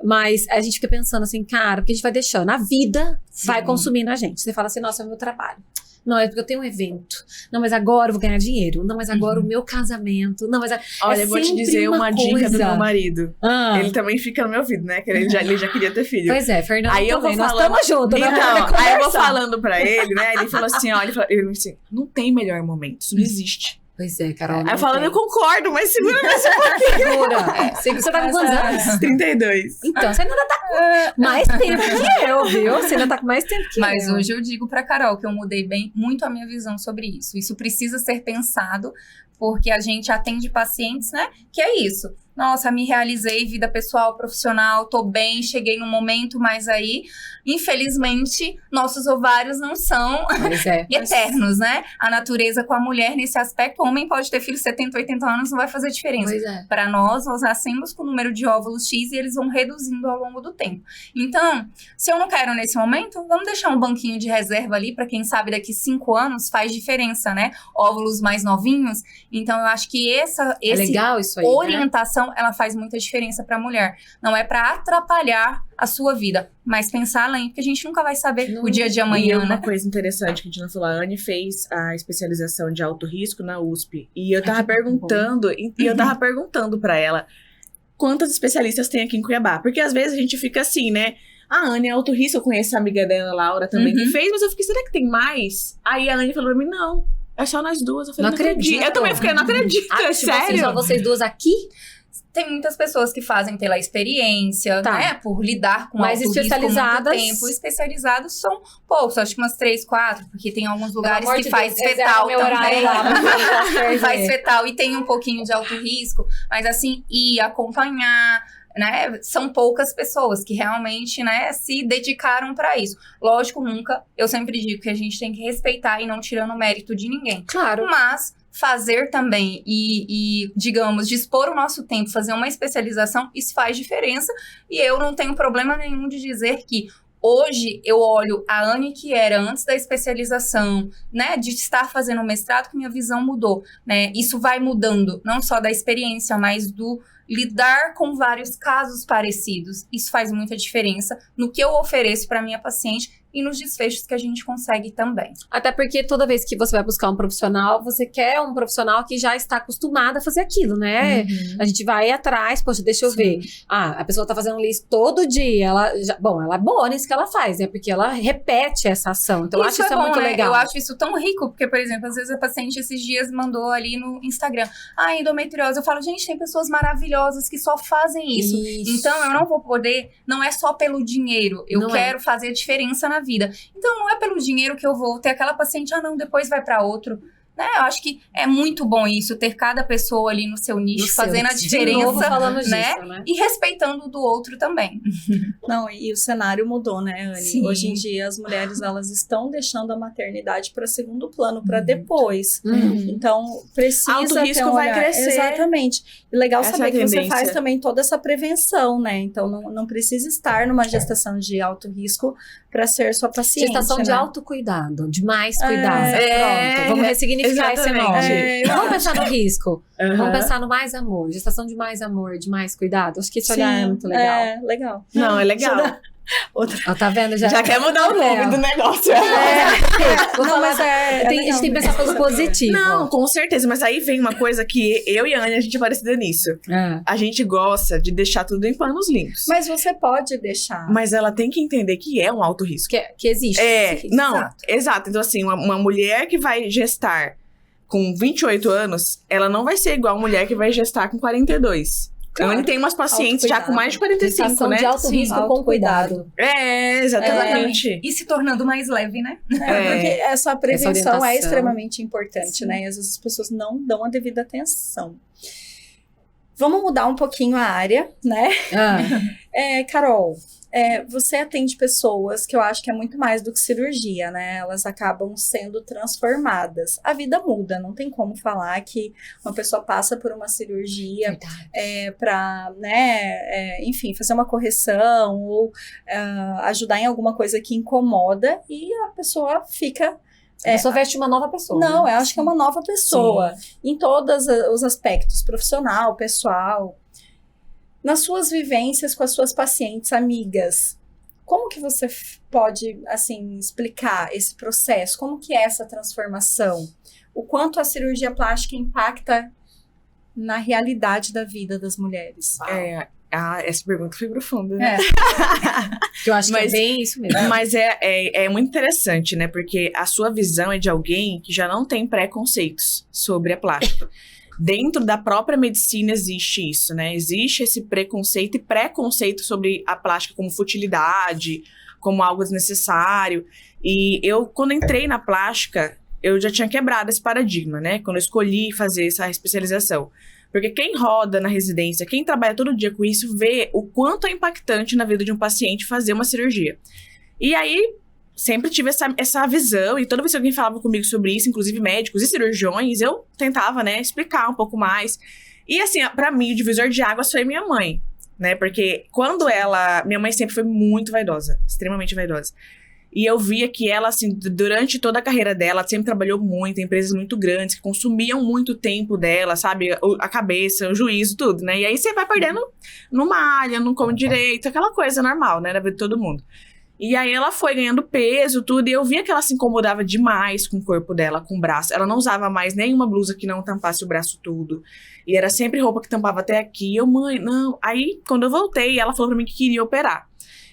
Mas a gente fica pensando assim, cara, porque a gente vai deixando, a vida vai consumindo a gente. Você fala assim, nossa, é o meu trabalho. Não, é porque eu tenho um evento. Não, mas agora eu vou ganhar dinheiro. Não, mas agora o meu casamento. Não, mas olha, eu vou te dizer uma dica do meu marido. Ele também fica no meu ouvido, né? Que ele já queria ter filho. Pois é, Fernando, aí eu vou nós falando, estamos juntos. Então, aí eu vou falando pra ele, né? Ele falou assim, ele falou assim, não tem melhor momento, isso não existe. Pois é, Carol. Aí eu falando, eu concordo, mas segura mais um pouquinho. Você tá com quantos anos? 32. Então, você ainda tá com mais tempo que eu, viu? Você ainda tá com mais tempo que eu. Mas hoje eu digo pra Carol que eu mudei muito a minha visão sobre isso. Isso precisa ser pensado, porque a gente atende pacientes, né? Que é isso. Nossa, me realizei, vida pessoal, profissional, tô bem, cheguei no momento, mas aí, infelizmente, nossos ovários não são eternos, né? A natureza com a mulher, nesse aspecto, o homem pode ter filho 70, 80 anos, não vai fazer diferença. Para nós nascemos com o número de óvulos X e eles vão reduzindo ao longo do tempo. Então, se eu não quero nesse momento, vamos deixar um banquinho de reserva ali, para quem sabe daqui 5 anos faz diferença, né? Óvulos mais novinhos. Então, eu acho que legal isso aí, orientação, ela faz muita diferença para a mulher. Não é para atrapalhar a sua vida, mas pensar além, porque a gente nunca vai saber o dia de amanhã, uma coisa interessante que a gente não falou, a Anne fez a especialização de alto risco na USP, e eu tava perguntando para ela quantas especialistas tem aqui em Cuiabá, porque às vezes a gente fica assim, né? A Anne é alto risco, eu conheço a amiga dela, Laura, também, que fez, mas eu fiquei, será que tem mais? Aí a Anne falou pra mim, não, é só nós duas. Eu falei, Não acredito. Eu também fiquei, não acredito, é Tipo sério? assim, só vocês duas aqui? Tem muitas pessoas que fazem pela experiência, Tá. né? Por lidar com Mais alto risco muito especializadas? tempo. Especializados são poucos, acho que umas 3, 4, porque tem alguns lugares Pelo amor que de faz Deus, fetal meu horário também. lá, porque eu não posso perder. Faz fetal e tem um pouquinho de alto risco. Mas assim, ir acompanhar, né? São poucas pessoas que realmente, né, se dedicaram para isso. Lógico, eu sempre digo que a gente tem que respeitar e não tirando o mérito de ninguém. Claro. Mas fazer também e, digamos, dispor o nosso tempo, fazer uma especialização, isso faz diferença. E eu não tenho problema nenhum de dizer que hoje eu olho a Anne que era antes da especialização, né, de estar fazendo o mestrado, que minha visão mudou, né? Isso vai mudando, não só da experiência, mas do lidar com vários casos parecidos. Isso faz muita diferença no que eu ofereço para minha paciente e nos desfechos que a gente consegue também. Até porque toda vez que você vai buscar um profissional, você quer um profissional que já está acostumado a fazer aquilo, né? A gente vai atrás, poxa, deixa eu ver. Ah, a pessoa tá fazendo isso todo dia. Ela é boa nisso que ela faz, né? Porque ela repete essa ação. Então, eu acho isso bom, muito né? legal. Eu acho isso tão rico, porque, por exemplo, às vezes a paciente esses dias mandou ali no Instagram, endometriose. Eu falo, gente, tem pessoas maravilhosas que só fazem isso. Então, eu não vou poder, não é só pelo dinheiro. Eu quero fazer a diferença na vida. Então, não é pelo dinheiro que eu vou ter aquela paciente, depois vai para outro. Né? Eu acho que é muito bom isso, ter cada pessoa ali no seu nicho, fazendo a diferença, falando né? disso, né? E respeitando o do outro também. Não, e o cenário mudou, né, Anne? Sim. Hoje em dia, as mulheres, elas estão deixando a maternidade para segundo plano, para depois. Então, precisa Alto ter risco um vai olhar. crescer. Exatamente. E legal Essa saber é a que você tendência. faz também toda essa prevenção, né? Então, não precisa estar numa gestação de alto risco para ser sua paciente, Gestação de né? autocuidado, de mais cuidado. É, Pronto, vamos ressignificar esse exatamente. nome. É, Vamos pensar no risco. Aham. Vamos pensar no mais amor. Gestação de mais amor, de mais cuidado. Acho que esse olhar é muito legal. É, legal. Não, é legal. Outra. Ó, tá vendo? Já Já quer mudar o nome do negócio. Vou Não, falar, mas a gente tem que pensar pelo positivo. Não, com certeza. Mas aí vem uma coisa que eu e a Anne, a gente é parecida nisso. A gente gosta de deixar tudo em panos limpos. Mas você pode deixar. Mas ela tem que entender que é um alto risco. Que existe. Não, exato. Então, assim, uma mulher que vai gestar com 28 anos, ela não vai ser igual a mulher que vai gestar com 42. Claro. A Anne tem umas pacientes já com mais de 45, Gestação né? de alto Sim, risco com autocuidado. cuidado. Exatamente. E se tornando mais leve, né? Porque essa prevenção orientação. é extremamente importante, né? E às vezes as pessoas não dão a devida atenção. Vamos mudar um pouquinho a área, né? Carol, você atende pessoas que eu acho que é muito mais do que cirurgia, né? Elas acabam sendo transformadas. A vida muda, não tem como falar que uma pessoa passa por uma cirurgia para, né, enfim, fazer uma correção ou ajudar em alguma coisa que incomoda e a pessoa fica... A pessoa veste uma nova pessoa. Não, né? eu acho que é uma nova pessoa. Em todos os aspectos, profissional, pessoal. Nas suas vivências com as suas pacientes, amigas, como que você pode, assim, explicar esse processo? Como que é essa transformação? O quanto a cirurgia plástica impacta na realidade da vida das mulheres? Essa pergunta foi profunda, né? Que eu acho que é Mas- bem isso mesmo. Mas é muito interessante, né? Porque a sua visão é de alguém que já não tem preconceitos sobre a plástica. Dentro da própria medicina existe isso, né? Existe esse preconceito e preconceito sobre a plástica como futilidade, como algo desnecessário. E eu, quando entrei na plástica, eu já tinha quebrado esse paradigma, né? Quando eu escolhi fazer essa especialização. Porque quem roda na residência, quem trabalha todo dia com isso, vê o quanto é impactante na vida de um paciente fazer uma cirurgia. E aí, sempre tive essa visão, e toda vez que alguém falava comigo sobre isso, inclusive médicos e cirurgiões, eu tentava, né, explicar um pouco mais. E assim, pra mim, o divisor de águas foi minha mãe, né? Porque quando minha mãe sempre foi muito vaidosa, extremamente vaidosa. E eu via que ela, assim, durante toda a carreira dela, ela sempre trabalhou muito em empresas muito grandes, que consumiam muito tempo dela, sabe? A cabeça, o juízo, tudo, né? E aí você vai perdendo, não malha, não come direito, aquela coisa normal, né? Na vida de todo mundo. E aí ela foi ganhando peso, tudo, e eu via que ela se incomodava demais com o corpo dela, com o braço. Ela não usava mais nenhuma blusa que não tampasse o braço tudo. E era sempre roupa que tampava até aqui. Eu, mãe, não. Aí, quando eu voltei, ela falou pra mim que queria operar.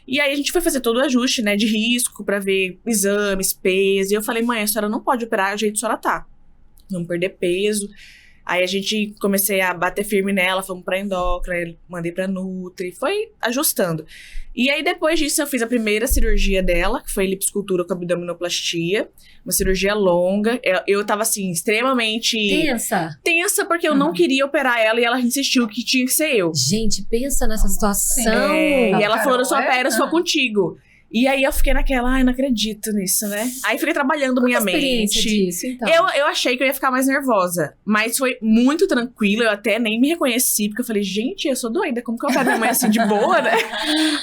E aí a gente foi fazer todo o ajuste, né, de risco pra ver exames, peso. E eu falei, mãe, a senhora não pode operar, o jeito que a senhora tá. Vamos perder peso. Aí a gente comecei a bater firme nela, fomos pra endócrina, mandei pra Nutri, foi ajustando. E aí depois disso eu fiz a primeira cirurgia dela, que foi liposcultura com abdominoplastia, uma cirurgia longa. Eu tava assim, extremamente tensa porque eu não queria operar ela e ela insistiu que tinha que ser eu. Gente, pensa nessa situação. E ela falou, eu só opero se for contigo. E aí eu fiquei naquela, ai, não acredito nisso, né? Aí fiquei trabalhando minha mente. Disso, então? Eu achei que eu ia ficar mais nervosa, mas foi muito tranquilo, eu até nem me reconheci, porque eu falei, gente, eu sou doida, como que eu opero minha mãe assim de boa, né?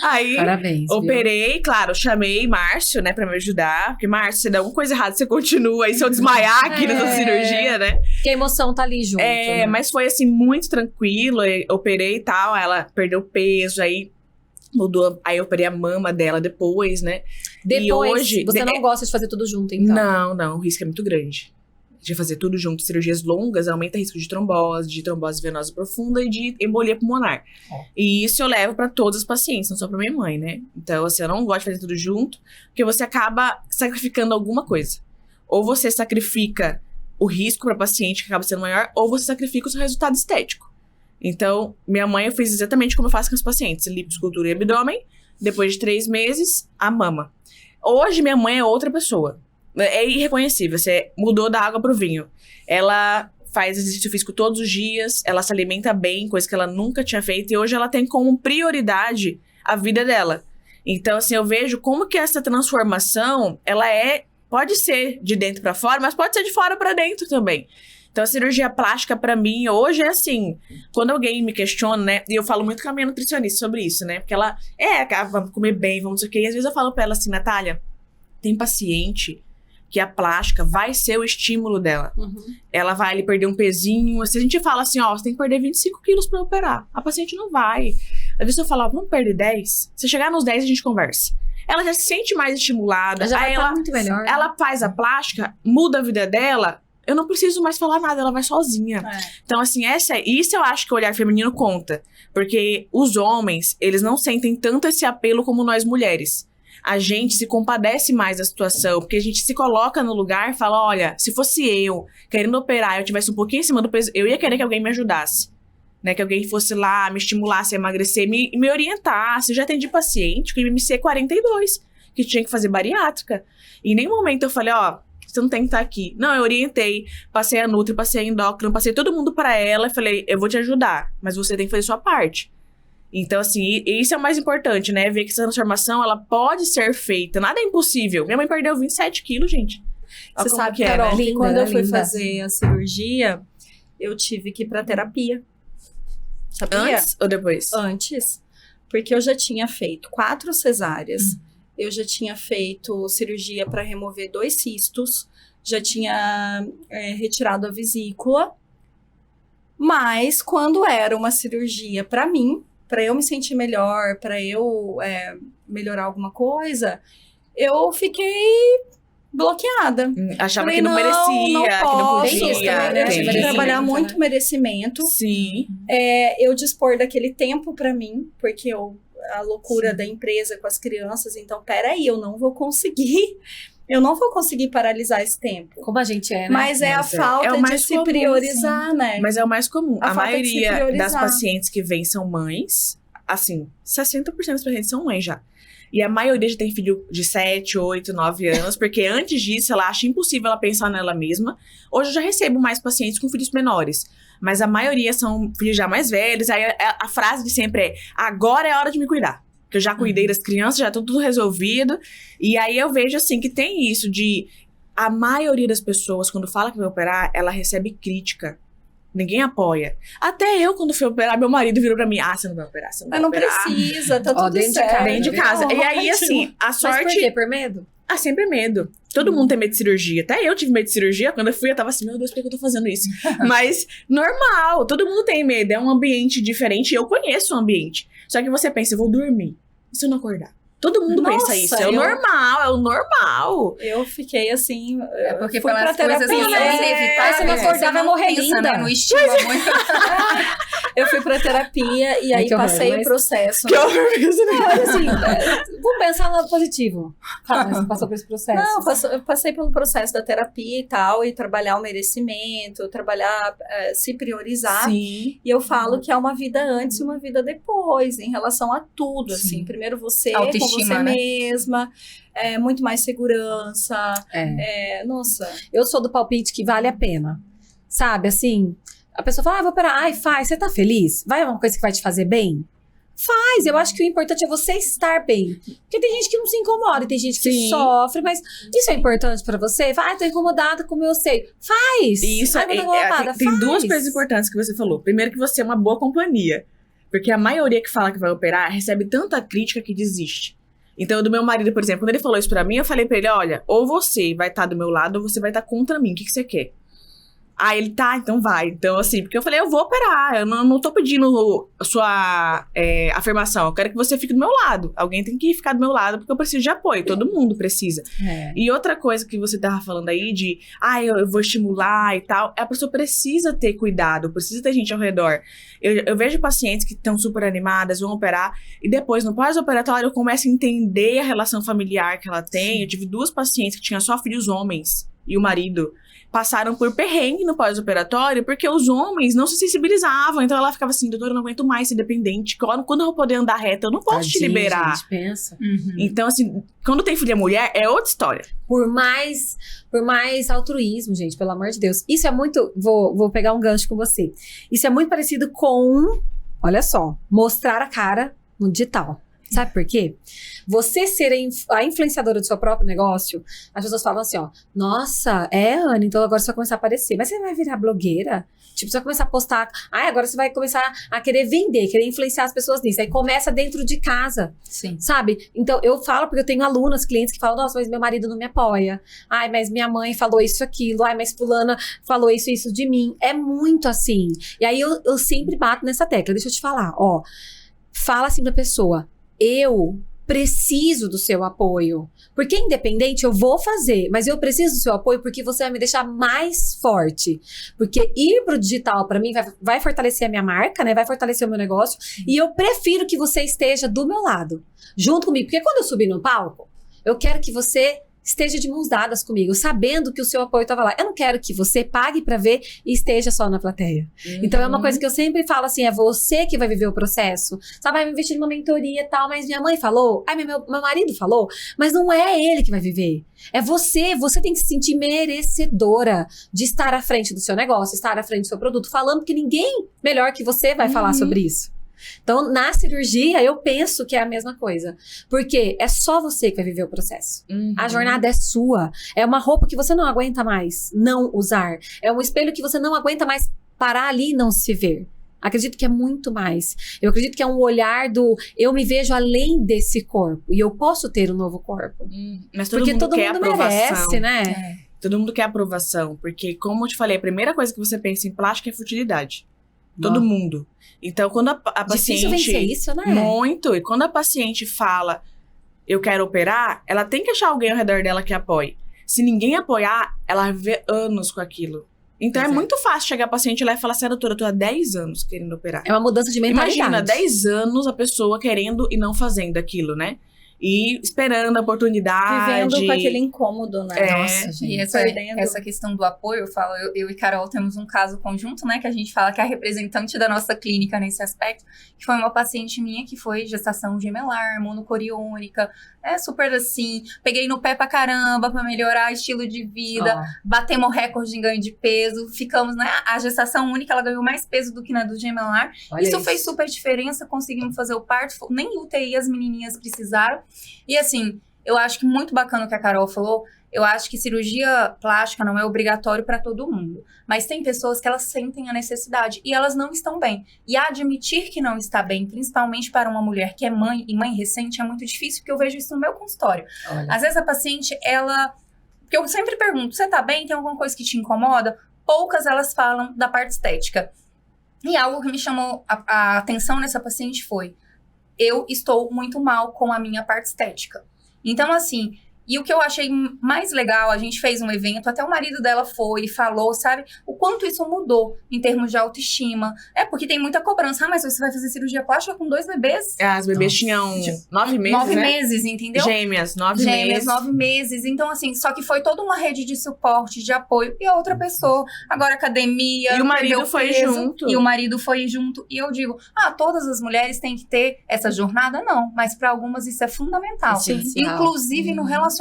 Aí, parabéns, operei, viu? Claro, chamei Márcio, né, pra me ajudar, porque Márcio, se der alguma coisa errada, você continua, aí se eu desmaiar aqui nessa cirurgia, né? Que a emoção tá ali junto, né? Mas foi assim, muito tranquilo, eu operei e tal, ela perdeu peso, aí mudou, aí eu operei a mama dela depois, né? Depois, e hoje, você não gosta de fazer tudo junto, então? Não, o risco é muito grande. De fazer tudo junto, cirurgias longas, aumenta o risco de trombose venosa profunda e de embolia pulmonar. E isso eu levo pra todas as pacientes, não só pra minha mãe, né? Então, assim, eu não gosto de fazer tudo junto, porque você acaba sacrificando alguma coisa. Ou você sacrifica o risco pra paciente, que acaba sendo maior, ou você sacrifica o seu resultado estético. Então, minha mãe, eu fiz exatamente como eu faço com os pacientes. Liposcultura e abdômen. Depois de 3 meses, a mama. Hoje, minha mãe é outra pessoa. É irreconhecível. Você mudou da água pro vinho. Ela faz exercício físico todos os dias. Ela se alimenta bem, coisa que ela nunca tinha feito. E hoje ela tem como prioridade a vida dela. Então, assim, eu vejo como que essa transformação, pode ser de dentro pra fora, mas pode ser de fora pra dentro também. Então, a cirurgia plástica, pra mim, hoje é assim, quando alguém me questiona, né, e eu falo muito com a minha nutricionista sobre isso, né, porque ela, vamos comer bem, vamos não sei o quê, e às vezes eu falo pra ela assim, Natália, tem paciente que a plástica vai ser o estímulo dela. Ela vai ali perder um pezinho, se a gente fala assim, ó, você tem que perder 25 quilos pra operar, a paciente não vai. Às vezes eu falo, ó, vamos perder 10? Se chegar nos 10, a gente conversa. Ela já se sente mais estimulada, já aí vai muito melhor. Ela faz a plástica, muda a vida dela, eu não preciso mais falar nada, ela vai sozinha. Então, assim, isso eu acho que o olhar feminino conta. Porque os homens, eles não sentem tanto esse apelo como nós mulheres. A gente se compadece mais da situação, porque a gente se coloca no lugar e fala, olha, se fosse eu querendo operar, eu tivesse um pouquinho em cima do peso, eu ia querer que alguém me ajudasse. Né, que alguém fosse lá, me estimulasse a emagrecer, me orientasse. Eu já atendi paciente com IMC 42, que tinha que fazer bariátrica. E em nenhum momento eu falei, ó, você não tem que estar aqui. Não, eu orientei, passei a Nutri, passei a endócrina, passei todo mundo pra ela e falei, eu vou te ajudar, mas você tem que fazer sua parte. Então, assim, isso é o mais importante, né? Ver que essa transformação, ela pode ser feita. Nada é impossível. Minha mãe perdeu 27 quilos, gente. Você sabe, que Carol, né? que quando eu fui fazer a cirurgia, eu tive que ir pra terapia. Sabia? Antes ou depois? Antes. Porque eu já tinha feito 4 cesáreas. Eu já tinha feito cirurgia para remover 2 cistos, já tinha retirado a vesícula. Mas quando era uma cirurgia para mim, para eu me sentir melhor, para eu melhorar alguma coisa, eu fiquei bloqueada. Achava Falei, que não merecia, não que não posso, podia. Eu tive que trabalhar né? muito merecimento. Sim. Eu dispor daquele tempo para mim, porque a loucura da empresa com as crianças, então, peraí, eu não vou conseguir paralisar esse tempo. Como a gente é, né? Mas a falta de se comum, priorizar, né? Mas é o mais comum. A falta de se maioria das priorizar. pacientes que vêm são mães, assim, 60% das pacientes são mães já. E a maioria já tem filho de 7, 8, 9 anos, porque antes disso ela acha impossível ela pensar nela mesma. Hoje eu já recebo mais pacientes com filhos menores, mas a maioria são filhos já mais velhos. Aí a frase de sempre é, agora é a hora de me cuidar. Que eu já cuidei das crianças, já tá tudo resolvido. E aí eu vejo assim que tem isso de... A maioria das pessoas, quando fala que vai operar, ela recebe crítica. Ninguém apoia. Até eu, quando fui operar, meu marido virou pra mim, você não vai operar, você não vai Mas não operar. precisa, tá tudo dentro de certo. casa, Dentro de casa. E aí, Ótimo. assim, a sorte... Mas por quê? Por medo? Sempre medo. Todo mundo tem medo de cirurgia. Até eu tive medo de cirurgia. Quando eu fui, eu tava assim, meu Deus, por que eu tô fazendo isso? Mas, normal. Todo mundo tem medo. É um ambiente diferente. Eu conheço o ambiente. Só que você pensa, eu vou dormir. E se eu não acordar? Todo mundo Nossa, pensa isso. É o normal, é o normal. Eu fiquei assim. É porque fui pelas pra coisas terapia, assim, né? inevitáveis, você não acordar, vai morrer linda. Né, no estilo muito. Eu fui pra terapia e aí que horror, passei mas- o processo. Que horror isso, né? Olha, assim, vamos pensar no positivo. Calma, você passou por esse processo. Não, eu passei pelo processo da terapia e tal, e trabalhar o merecimento, trabalhar, se priorizar. Sim. E eu falo que é uma vida antes e uma vida depois, em relação a tudo, Sim. assim. Primeiro você, com Autoestima, você né? mesma, muito mais segurança. Nossa. Eu sou do palpite que vale a pena. Sabe, assim, a pessoa fala, vou operar. Ai, faz, você tá feliz? Vai uma coisa que vai te fazer bem? Faz, eu acho que o importante é você estar bem. Porque tem gente que não se incomoda, tem gente que Sim. sofre, mas isso é importante pra você? Vai, tô incomodada com o meu seio. Faz! Isso Ai, vou dar uma lavada. tem Faz. duas coisas importantes que você falou. Primeiro, que você é uma boa companhia. Porque a maioria que fala que vai operar recebe tanta crítica que desiste. Então, do meu marido, por exemplo, quando ele falou isso pra mim, eu falei pra ele, olha, ou você vai estar do meu lado, ou você vai estar contra mim. O que você quer? Aí ele, tá, então vai. Então, assim, porque eu falei, eu vou operar. Eu não tô pedindo a sua afirmação. Eu quero que você fique do meu lado. Alguém tem que ficar do meu lado, porque eu preciso de apoio. Todo mundo precisa. É. E outra coisa que você tava falando aí de, eu vou estimular e tal, a pessoa precisa ter cuidado, precisa ter gente ao redor. Eu vejo pacientes que estão super animadas, vão operar, e depois, no pós-operatório, eu começo a entender a relação familiar que ela tem. Eu tive 2 pacientes que tinham só filhos homens, e o marido passaram por perrengue no pós-operatório, porque os homens não se sensibilizavam. Então ela ficava assim, doutora, eu não aguento mais ser dependente. Quando eu vou poder andar reta, eu não posso te Tadinha, liberar. gente, pensa. Então, assim, quando tem filha mulher, é outra história. Por mais altruísmo, gente, pelo amor de Deus. Isso é muito. Vou pegar um gancho com você. Isso é muito parecido com, olha só, mostrar a cara no digital. Sabe por quê? Você ser a influenciadora do seu próprio negócio, as pessoas falam assim, ó, nossa, Ana, então agora você vai começar a aparecer. Mas você vai virar blogueira? Tipo, você vai começar a postar, agora você vai começar a querer vender, querer influenciar as pessoas nisso. Aí começa dentro de casa. Sim. Sabe? Então, eu falo porque eu tenho alunas, clientes que falam, nossa, mas meu marido não me apoia. Ai, mas minha mãe falou isso, aquilo. Ai, mas fulana falou isso de mim. É muito assim. E aí, eu sempre bato nessa tecla. Deixa eu te falar, ó. Fala assim pra pessoa, eu preciso do seu apoio. Porque independente, eu vou fazer, mas eu preciso do seu apoio porque você vai me deixar mais forte. Porque ir pro digital, pra mim, vai fortalecer a minha marca, né? Vai fortalecer o meu negócio. E eu prefiro que você esteja do meu lado, junto comigo. Porque quando eu subir no palco, eu quero que você esteja de mãos dadas comigo, sabendo que o seu apoio estava lá. Eu não quero que você pague pra ver e esteja só na plateia. Então é uma coisa que eu sempre falo assim, é você que vai viver o processo. Sabe, vai me investir numa mentoria e tal, mas minha mãe falou, meu marido falou, mas não é ele que vai viver. É você tem que se sentir merecedora de estar à frente do seu negócio, estar à frente do seu produto, falando que ninguém melhor que você vai falar sobre isso. Então, na cirurgia, eu penso que é a mesma coisa. Porque é só você que vai viver o processo. A jornada é sua. É uma roupa que você não aguenta mais não usar. É um espelho que você não aguenta mais parar ali e não se ver. Acredito que é muito mais. Eu acredito que é um olhar do eu me vejo além desse corpo. E eu posso ter um novo corpo. Mas todo Porque mundo todo quer mundo aprovação. merece, né? Todo mundo quer aprovação. Porque, como eu te falei, a primeira coisa que você pensa em plástico é futilidade. Todo mundo. Então, quando a paciente... Difícil vencer isso, né? Muito. E quando a paciente fala, eu quero operar, ela tem que achar alguém ao redor dela que apoie. Se ninguém apoiar, ela vai viver anos com aquilo. Então, é muito fácil chegar a paciente lá e falar assim, doutora, eu tô há 10 anos querendo operar. É uma mudança de mentalidade. Imagina, 10 anos a pessoa querendo e não fazendo aquilo, né? E esperando a oportunidade. Vivendo com aquele incômodo, né? Nossa, gente. E Perdendo. essa questão do apoio, eu falo, eu e Carol temos um caso conjunto, né, que a gente fala que é a representante da nossa clínica nesse aspecto, que foi uma paciente minha que foi gestação gemelar, monocoriônica, super assim, peguei no pé pra caramba pra melhorar estilo de vida, batemos recorde em ganho de peso, ficamos, né, a gestação única, ela ganhou mais peso do que na do gemelar. Isso fez super diferença, conseguimos fazer o parto, nem UTI as menininhas precisaram. E assim, eu acho que muito bacana o que a Carol falou. Eu acho que cirurgia plástica não é obrigatório para todo mundo. Mas tem pessoas que elas sentem a necessidade e elas não estão bem. E admitir que não está bem, principalmente para uma mulher que é mãe e mãe recente, é muito difícil, porque eu vejo isso no meu consultório. Olha. Às vezes a paciente, porque eu sempre pergunto, você tá bem? Tem alguma coisa que te incomoda? Poucas elas falam da parte estética. E algo que me chamou a atenção nessa paciente foi, eu estou muito mal com a minha parte estética. Então, assim, e o que eu achei mais legal, a gente fez um evento, até o marido dela foi e falou, sabe, o quanto isso mudou em termos de autoestima. Porque tem muita cobrança. Mas você vai fazer cirurgia plástica com 2 bebês? As bebês tinham 9 meses, 9 né? meses, entendeu? Gêmeas, 9 meses. 9 meses. Então, assim, só que foi toda uma rede de suporte, de apoio. E a outra pessoa, agora academia. E o marido perdeu foi peso, junto. E o marido foi junto. E eu digo, todas as mulheres têm que ter essa jornada? Não. Mas para algumas isso é fundamental. Essencial. Inclusive no relacionamento.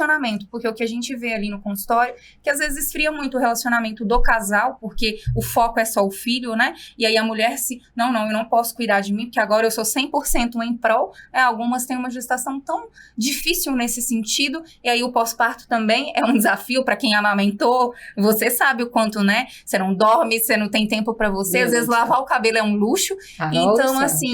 Porque o que a gente vê ali no consultório, que às vezes esfria muito o relacionamento do casal, porque o foco é só o filho, né? E aí a mulher não, eu não posso cuidar de mim, porque agora eu sou 100% em prol. Algumas têm uma gestação tão difícil nesse sentido, e aí o pós-parto também é um desafio para quem amamentou. Você sabe o quanto, né? Você não dorme, você não tem tempo para você, às vezes lavar o cabelo é um luxo. Então, assim,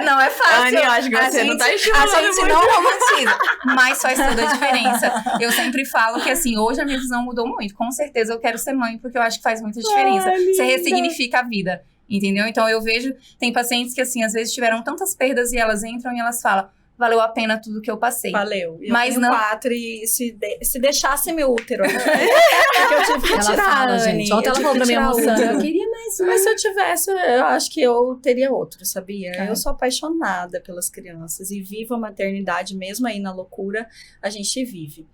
não é fácil. Anny, eu acho que você não tá enxergando. A gente não romantiza, mas faz toda a diferença. Eu sempre falo que, assim, hoje a minha visão mudou muito. Com certeza eu quero ser mãe, porque eu acho que faz muita diferença. Você ressignifica a vida, entendeu? Então eu vejo, tem pacientes que, assim, às vezes tiveram tantas perdas e elas entram e elas falam, valeu a pena tudo que eu passei. Valeu. Eu mas tenho não 4 e se deixasse meu útero, né? Porque eu tive que Ela tirar, fala, gente. Ontem ela falou pra mim almoçando, eu queria mais um. Mas se eu tivesse, eu acho que eu teria outro, sabia? Eu sou apaixonada pelas crianças e vivo a maternidade, mesmo aí na loucura, a gente vive.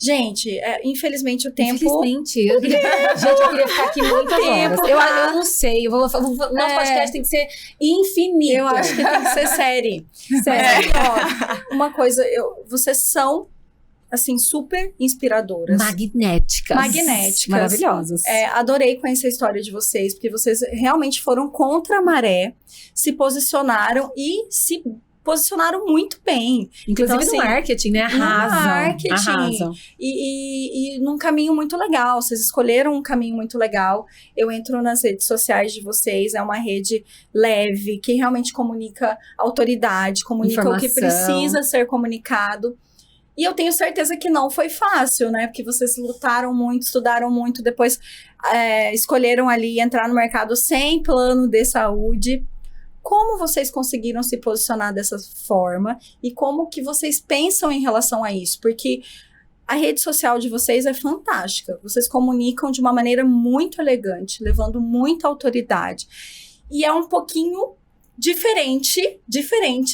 Gente, infelizmente o tempo... Infelizmente. Eu queria ficar aqui muitas horas. Eu não sei. Nosso podcast tem que ser infinito. Eu acho que tem que ser série. Sério. Ó, uma coisa, vocês são, assim, super inspiradoras. Magnéticas. Maravilhosas. Adorei conhecer a história de vocês, porque vocês realmente foram contra a maré, se posicionaram e se posicionaram muito bem. Inclusive então, assim, no marketing, né? Arrasam. E num caminho muito legal. Vocês escolheram um caminho muito legal. Eu entro nas redes sociais de vocês. É uma rede leve, que realmente comunica autoridade, comunica o que precisa ser comunicado. E eu tenho certeza que não foi fácil, né? Porque vocês lutaram muito, estudaram muito, depois escolheram ali entrar no mercado sem plano de saúde. Como vocês conseguiram se posicionar dessa forma e como que vocês pensam em relação a isso? Porque a rede social de vocês é fantástica. Vocês comunicam de uma maneira muito elegante, levando muita autoridade. E é um pouquinho diferente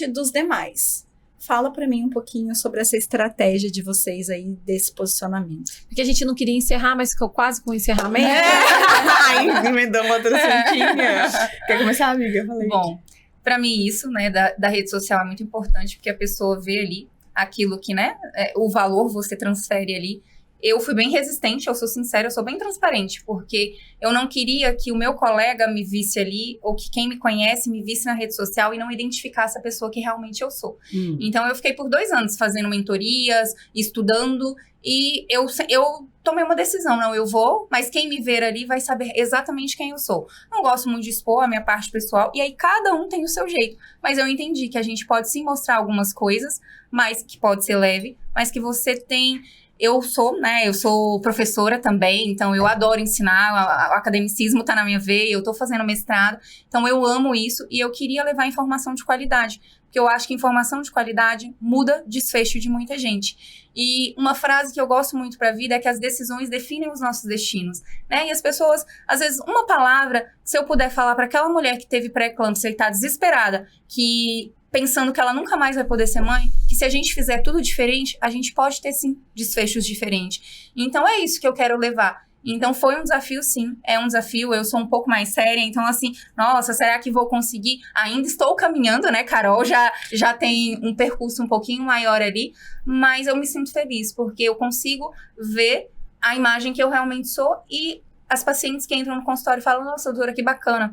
dos demais. Fala pra mim um pouquinho sobre essa estratégia de vocês aí, desse posicionamento. Porque a gente não queria encerrar, mas ficou quase com o encerramento. Ai, me deu uma trocentinha. Quer começar, amiga? Falei. Bom, pra mim isso, né, da rede social é muito importante, porque a pessoa vê ali aquilo que, né, o valor você transfere ali. Eu fui bem resistente, eu sou sincera, eu sou bem transparente, porque eu não queria que o meu colega me visse ali, ou que quem me conhece me visse na rede social e não identificasse a pessoa que realmente eu sou. Então, eu fiquei por 2 anos fazendo mentorias, estudando, e eu tomei uma decisão, não, eu vou, mas quem me ver ali vai saber exatamente quem eu sou. Não gosto muito de expor a minha parte pessoal, e aí cada um tem o seu jeito, mas eu entendi que a gente pode sim mostrar algumas coisas, mas que pode ser leve, mas que você tem... Eu sou professora também, então eu adoro ensinar, o academicismo tá na minha veia, eu tô fazendo mestrado, então eu amo isso e eu queria levar informação de qualidade, porque eu acho que informação de qualidade muda desfecho de muita gente. E uma frase que eu gosto muito pra vida é que as decisões definem os nossos destinos, né? E as pessoas, às vezes, uma palavra, se eu puder falar pra aquela mulher que teve pré-eclâmpsia e tá desesperada, pensando que ela nunca mais vai poder ser mãe, que se a gente fizer tudo diferente, a gente pode ter, sim, desfechos diferentes. Então, é isso que eu quero levar. Então, foi um desafio, sim. É um desafio. Eu sou um pouco mais séria. Então, assim, nossa, será que vou conseguir? Ainda estou caminhando, né, Carol? Já tem um percurso um pouquinho maior ali. Mas eu me sinto feliz, porque eu consigo ver a imagem que eu realmente sou. E as pacientes que entram no consultório falam, nossa, doutora, que bacana.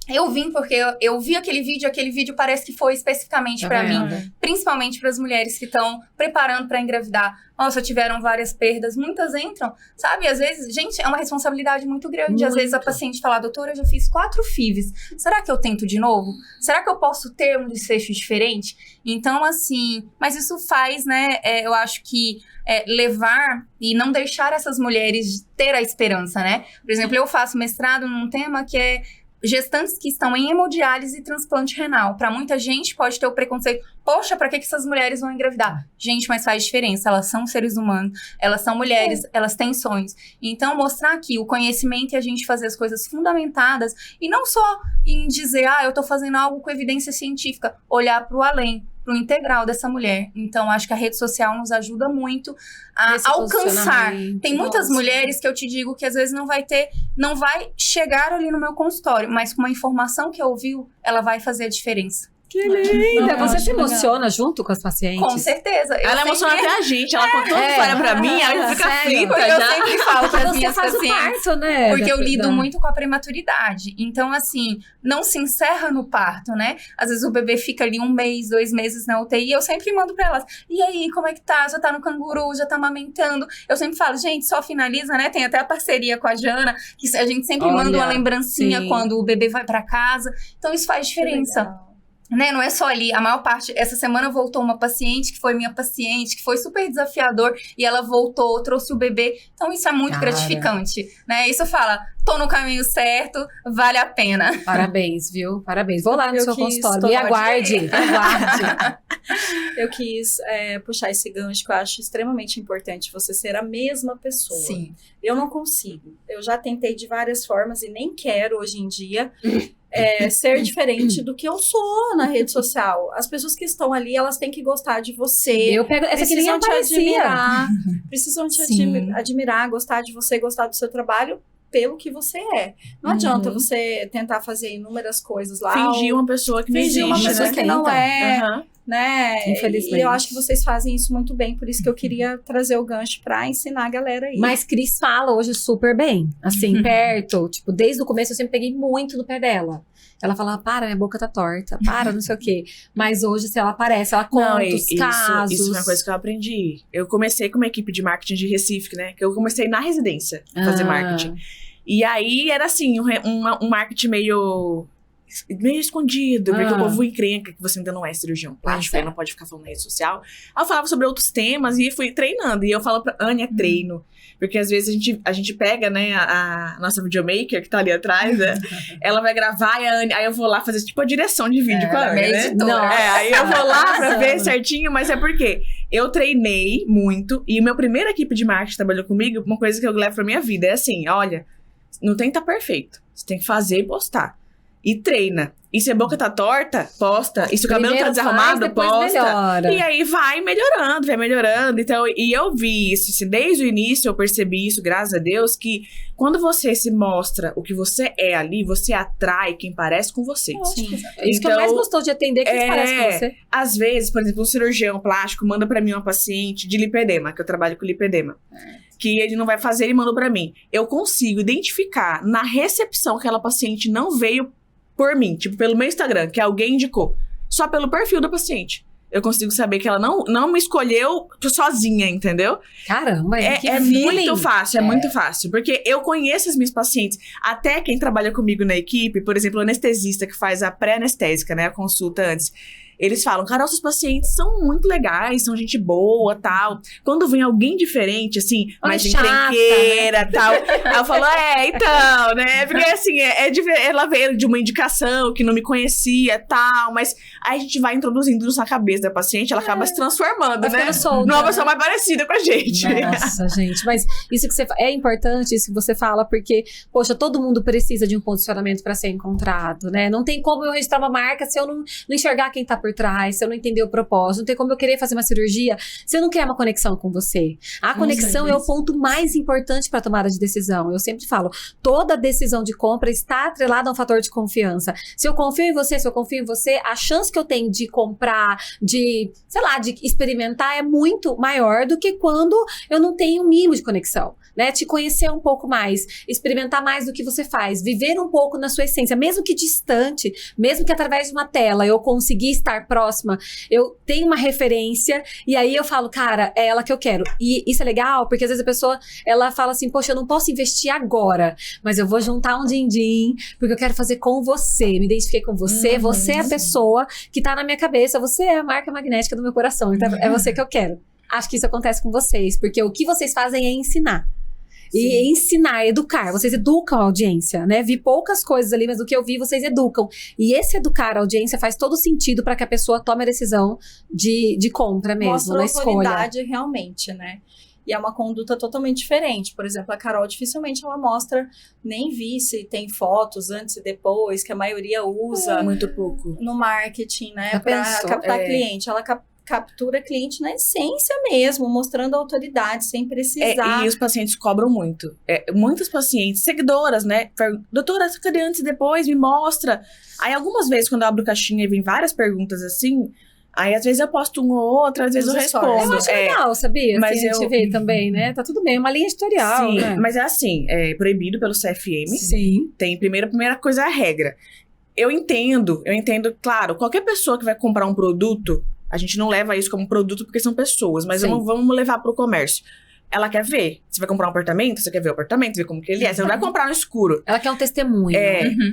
Eu vim porque eu vi aquele vídeo parece que foi especificamente pra mim, principalmente para as mulheres que estão preparando para engravidar. Nossa, tiveram várias perdas, muitas entram, sabe? Às vezes, gente, é uma responsabilidade muito grande. Às vezes a paciente fala, doutora, eu já fiz 4 FIVs, será que eu tento de novo? Será que eu posso ter um desfecho diferente? Então, assim, mas isso faz, né, eu acho que levar e não deixar essas mulheres ter a esperança, né? Por exemplo, eu faço mestrado num tema que é gestantes que estão em hemodiálise e transplante renal. Para muita gente pode ter o preconceito, poxa, para que essas mulheres vão engravidar? Gente, mas faz diferença, elas são seres humanos, elas são mulheres, elas têm sonhos. Então, mostrar aqui o conhecimento e a gente fazer as coisas fundamentadas, e não só em dizer, eu tô fazendo algo com evidência científica, olhar para o além, para o integral dessa mulher. Então, acho que a rede social nos ajuda muito a alcançar. Tem muitas mulheres que eu te digo que às vezes não vai chegar ali no meu consultório, mas com uma informação que ouviu, ela vai fazer a diferença. Que linda! Você se emociona junto com as pacientes? Com certeza. Ela emociona até a gente. Ela contou uma história pra mim, ela fica frita. Porque eu sempre falo para as minhas faz pacientes. o parto, né? Porque eu lido muito com a prematuridade. Então, assim, não se encerra no parto, né? Às vezes o bebê fica ali 1 mês, 2 meses na UTI. Eu sempre mando pra elas. E aí, como é que tá? Já tá no canguru? Já tá amamentando? Eu sempre falo, gente, só finaliza, né? Tem até a parceria com a Jana, que a gente sempre manda uma lembrancinha quando o bebê vai pra casa. Então, isso faz diferença. Né? Não é só ali, a maior parte. Essa semana voltou uma paciente que foi minha paciente, que foi super desafiador, e ela voltou, trouxe o bebê. Então isso é muito gratificante, né? Isso fala, tô no caminho certo, vale a pena. Parabéns, viu? Parabéns. Vou lá no seu consultório. Me aguarde. Eu quis puxar esse gancho, que eu acho extremamente importante, você ser a mesma pessoa. Sim. Eu não consigo. Eu já tentei de várias formas e nem quero hoje em dia ser diferente do que eu sou na rede social. As pessoas que estão ali, elas têm que gostar de você. Eu pego essa que nem admirar. Precisam te admirar, gostar de você, gostar do seu trabalho pelo que você é. Não adianta você tentar fazer inúmeras coisas lá. Fingir uma pessoa que não existe. Fingir uma pessoa que não é. Né? Infelizmente. E eu acho que vocês fazem isso muito bem, por isso que eu queria trazer o gancho pra ensinar a galera aí. Mas Cris fala hoje super bem, assim, perto, tipo, desde o começo eu sempre peguei muito no pé dela. Ela falava, para, minha boca tá torta, para, não sei o quê. Mas hoje, se ela aparece, ela conta os casos. Isso é uma coisa que eu aprendi. Eu comecei com uma equipe de marketing de Recife, né? Que eu comecei na residência a fazer marketing. E aí, era assim, um marketing meio escondido, porque o povo encrenca que você ainda não é cirurgião plástico, aí não pode ficar falando na rede social. Aí eu falava sobre outros temas e fui treinando. E eu falo pra Anne, é treino. Porque às vezes a gente pega, né, a nossa videomaker, que tá ali atrás, né? Ela vai gravar e a Anne, aí eu vou lá fazer tipo a direção de vídeo com a Anne, né? Aí eu vou lá pra ver certinho, mas é porque eu treinei muito e minha primeira equipe de marketing que trabalhou comigo, uma coisa que eu levo pra minha vida é assim, olha, não tem que tá perfeito. Você tem que fazer e postar. E treina. E se a boca tá torta, posta. E se o cabelo tá desarrumado, posta. Melhora. E aí vai melhorando. Então, e eu vi isso, assim, desde o início eu percebi isso, graças a Deus, que quando você se mostra o que você é ali, você atrai quem parece com você. Sim. Isso que eu mais gostou de atender, quem parece com você. Às vezes, por exemplo, um cirurgião plástico manda pra mim uma paciente de lipedema, que eu trabalho com lipedema. Que ele não vai fazer, ele mandou pra mim. Eu consigo identificar na recepção que aquela paciente não veio por mim, tipo, pelo meu Instagram, que alguém indicou. Só pelo perfil da paciente. Eu consigo saber que ela não me escolheu sozinha, entendeu? Caramba, é muito fácil, muito fácil. Porque eu conheço as minhas pacientes. Até quem trabalha comigo na equipe, por exemplo, o anestesista que faz a pré-anestésica, né, a consulta antes. Eles falam, Carol, seus pacientes são muito legais, são gente boa, tal. Quando vem alguém diferente, assim, mais encrenqueira, né? Tal. Aí eu falo, então, né? Porque, assim, ela veio de uma indicação que não me conhecia, tal. Mas aí a gente vai introduzindo isso na cabeça da paciente, ela acaba se transformando, né? Numa pessoa mais parecida com a gente. Nossa, gente. Mas isso que você é importante, isso que você fala, porque, poxa, todo mundo precisa de um posicionamento para ser encontrado, né? Não tem como eu registrar uma marca se eu não enxergar quem tá por trás, se eu não entender o propósito, não tem como eu querer fazer uma cirurgia se eu não quero uma conexão com você. A conexão é o ponto mais importante para tomada de decisão. Eu sempre falo, toda decisão de compra está atrelada a um fator de confiança. Se eu confio em você, a chance que eu tenho de comprar, de, sei lá, de experimentar é muito maior do que quando eu não tenho um mínimo de conexão, né? Te conhecer um pouco mais, experimentar mais do que você faz, viver um pouco na sua essência, mesmo que distante, mesmo que através de uma tela eu conseguir estar próxima, eu tenho uma referência e aí eu falo, cara, é ela que eu quero. E isso é legal, porque às vezes a pessoa, ela fala assim, poxa, eu não posso investir agora, mas eu vou juntar um din-din, porque eu quero fazer com você, me identifiquei com você, você é a pessoa que tá na minha cabeça, você é a marca magnética do meu coração, então é você que eu quero. Acho que isso acontece com vocês, porque o que vocês fazem é ensinar. E ensinar, educar. Vocês educam a audiência, né? Vi poucas coisas ali, mas o que eu vi, vocês educam. E esse educar a audiência faz todo sentido para que a pessoa tome a decisão de compra mesmo, Mostra na escolha. autoridade realmente, né? E é uma conduta totalmente diferente. Por exemplo, a Carol dificilmente ela mostra, nem vi se tem fotos antes e depois, que a maioria usa Muito pouco. no marketing, né? Já Para pensou? captar cliente. Ela captura cliente na essência mesmo, mostrando autoridade, sem precisar. E os pacientes cobram muito. Muitas pacientes, seguidoras, né? Doutora, cadê antes e depois? Me mostra. Aí, algumas vezes, quando eu abro caixinha e vem várias perguntas assim, aí, às vezes, eu posto um ou outro, às vezes Nos eu stories. respondo. Eu acho legal, sabia? mas Assim, a gente vê também, né? Tá tudo bem, é uma linha editorial, Sim, né? mas é assim, é proibido pelo CFM. Sim. Tem, primeira coisa é a regra. Eu entendo, claro, qualquer pessoa que vai comprar um produto, a gente não leva isso como produto porque são pessoas, mas Sim. vamos levar pro comércio. Ela quer ver. Você vai comprar um apartamento, você quer ver o apartamento, ver como que ele é. Você não vai comprar no escuro. Ela quer um testemunho.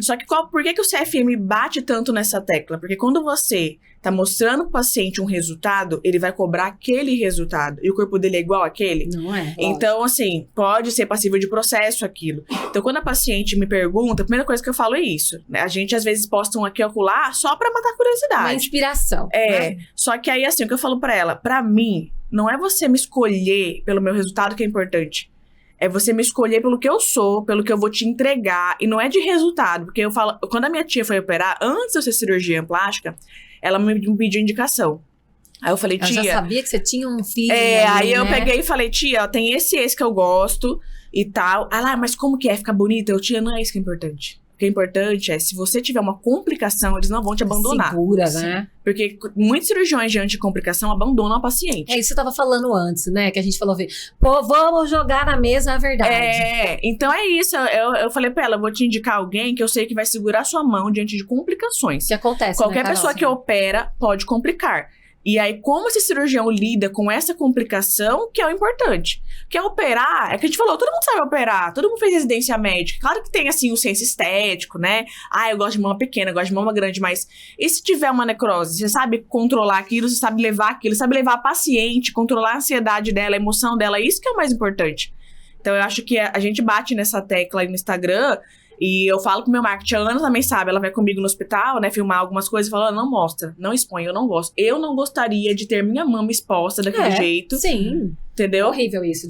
Só que por que o CFM bate tanto nessa tecla? Porque quando você tá mostrando pro paciente um resultado, ele vai cobrar aquele resultado. E o corpo dele é igual àquele. Não é? Então, assim, pode ser passível de processo aquilo. Então, quando a paciente me pergunta, a primeira coisa que eu falo é isso. Né? A gente, às vezes, posta um aqui e acolá só pra matar a Uma curiosidade. inspiração. né? Só que aí, assim, o que eu falo pra ela, pra mim, não é você me escolher pelo meu resultado que é importante. É você me escolher pelo que eu sou, pelo que eu vou te entregar. E não é de resultado. Porque eu falo, quando a minha tia foi operar, antes de eu ser cirurgiã plástica, ela me pediu indicação. Aí eu falei, Ela tia... já sabia que você tinha um filho. Aí eu peguei e falei, tia, ó, tem esse que eu gosto e tal. Ela, mas como que é? Ficar bonita? Eu, tia, não é isso que é importante. O que é importante é, se você tiver uma complicação, eles não vão te abandonar. Segura, né? Porque muitos cirurgiões diante de complicação abandonam a paciente. É isso que eu tava falando antes, né? Que a gente falou, pô, vamos jogar na mesa a verdade. Então é isso. Eu falei pra ela, eu vou te indicar alguém que eu sei que vai segurar sua mão diante de complicações. Que acontece, Qualquer né, Carol? pessoa que opera pode complicar. E aí, como esse cirurgião lida com essa complicação, que é o importante. Porque operar, é que a gente falou, todo mundo sabe operar, todo mundo fez residência médica. Claro que tem, assim, o senso estético, né? Eu gosto de mama pequena, eu gosto de mama grande, mas e se tiver uma necrose? Você sabe controlar aquilo, você sabe levar aquilo, sabe levar a paciente, controlar a ansiedade dela, a emoção dela, isso que é o mais importante. Então, eu acho que a gente bate nessa tecla aí no Instagram. E eu falo pro meu marketing, a Ana também sabe, ela vai comigo no hospital, né, filmar algumas coisas e fala, não mostra, não expõe, eu não gosto. Eu não gostaria de ter minha mama exposta daquele jeito. Sim. Entendeu? É horrível isso.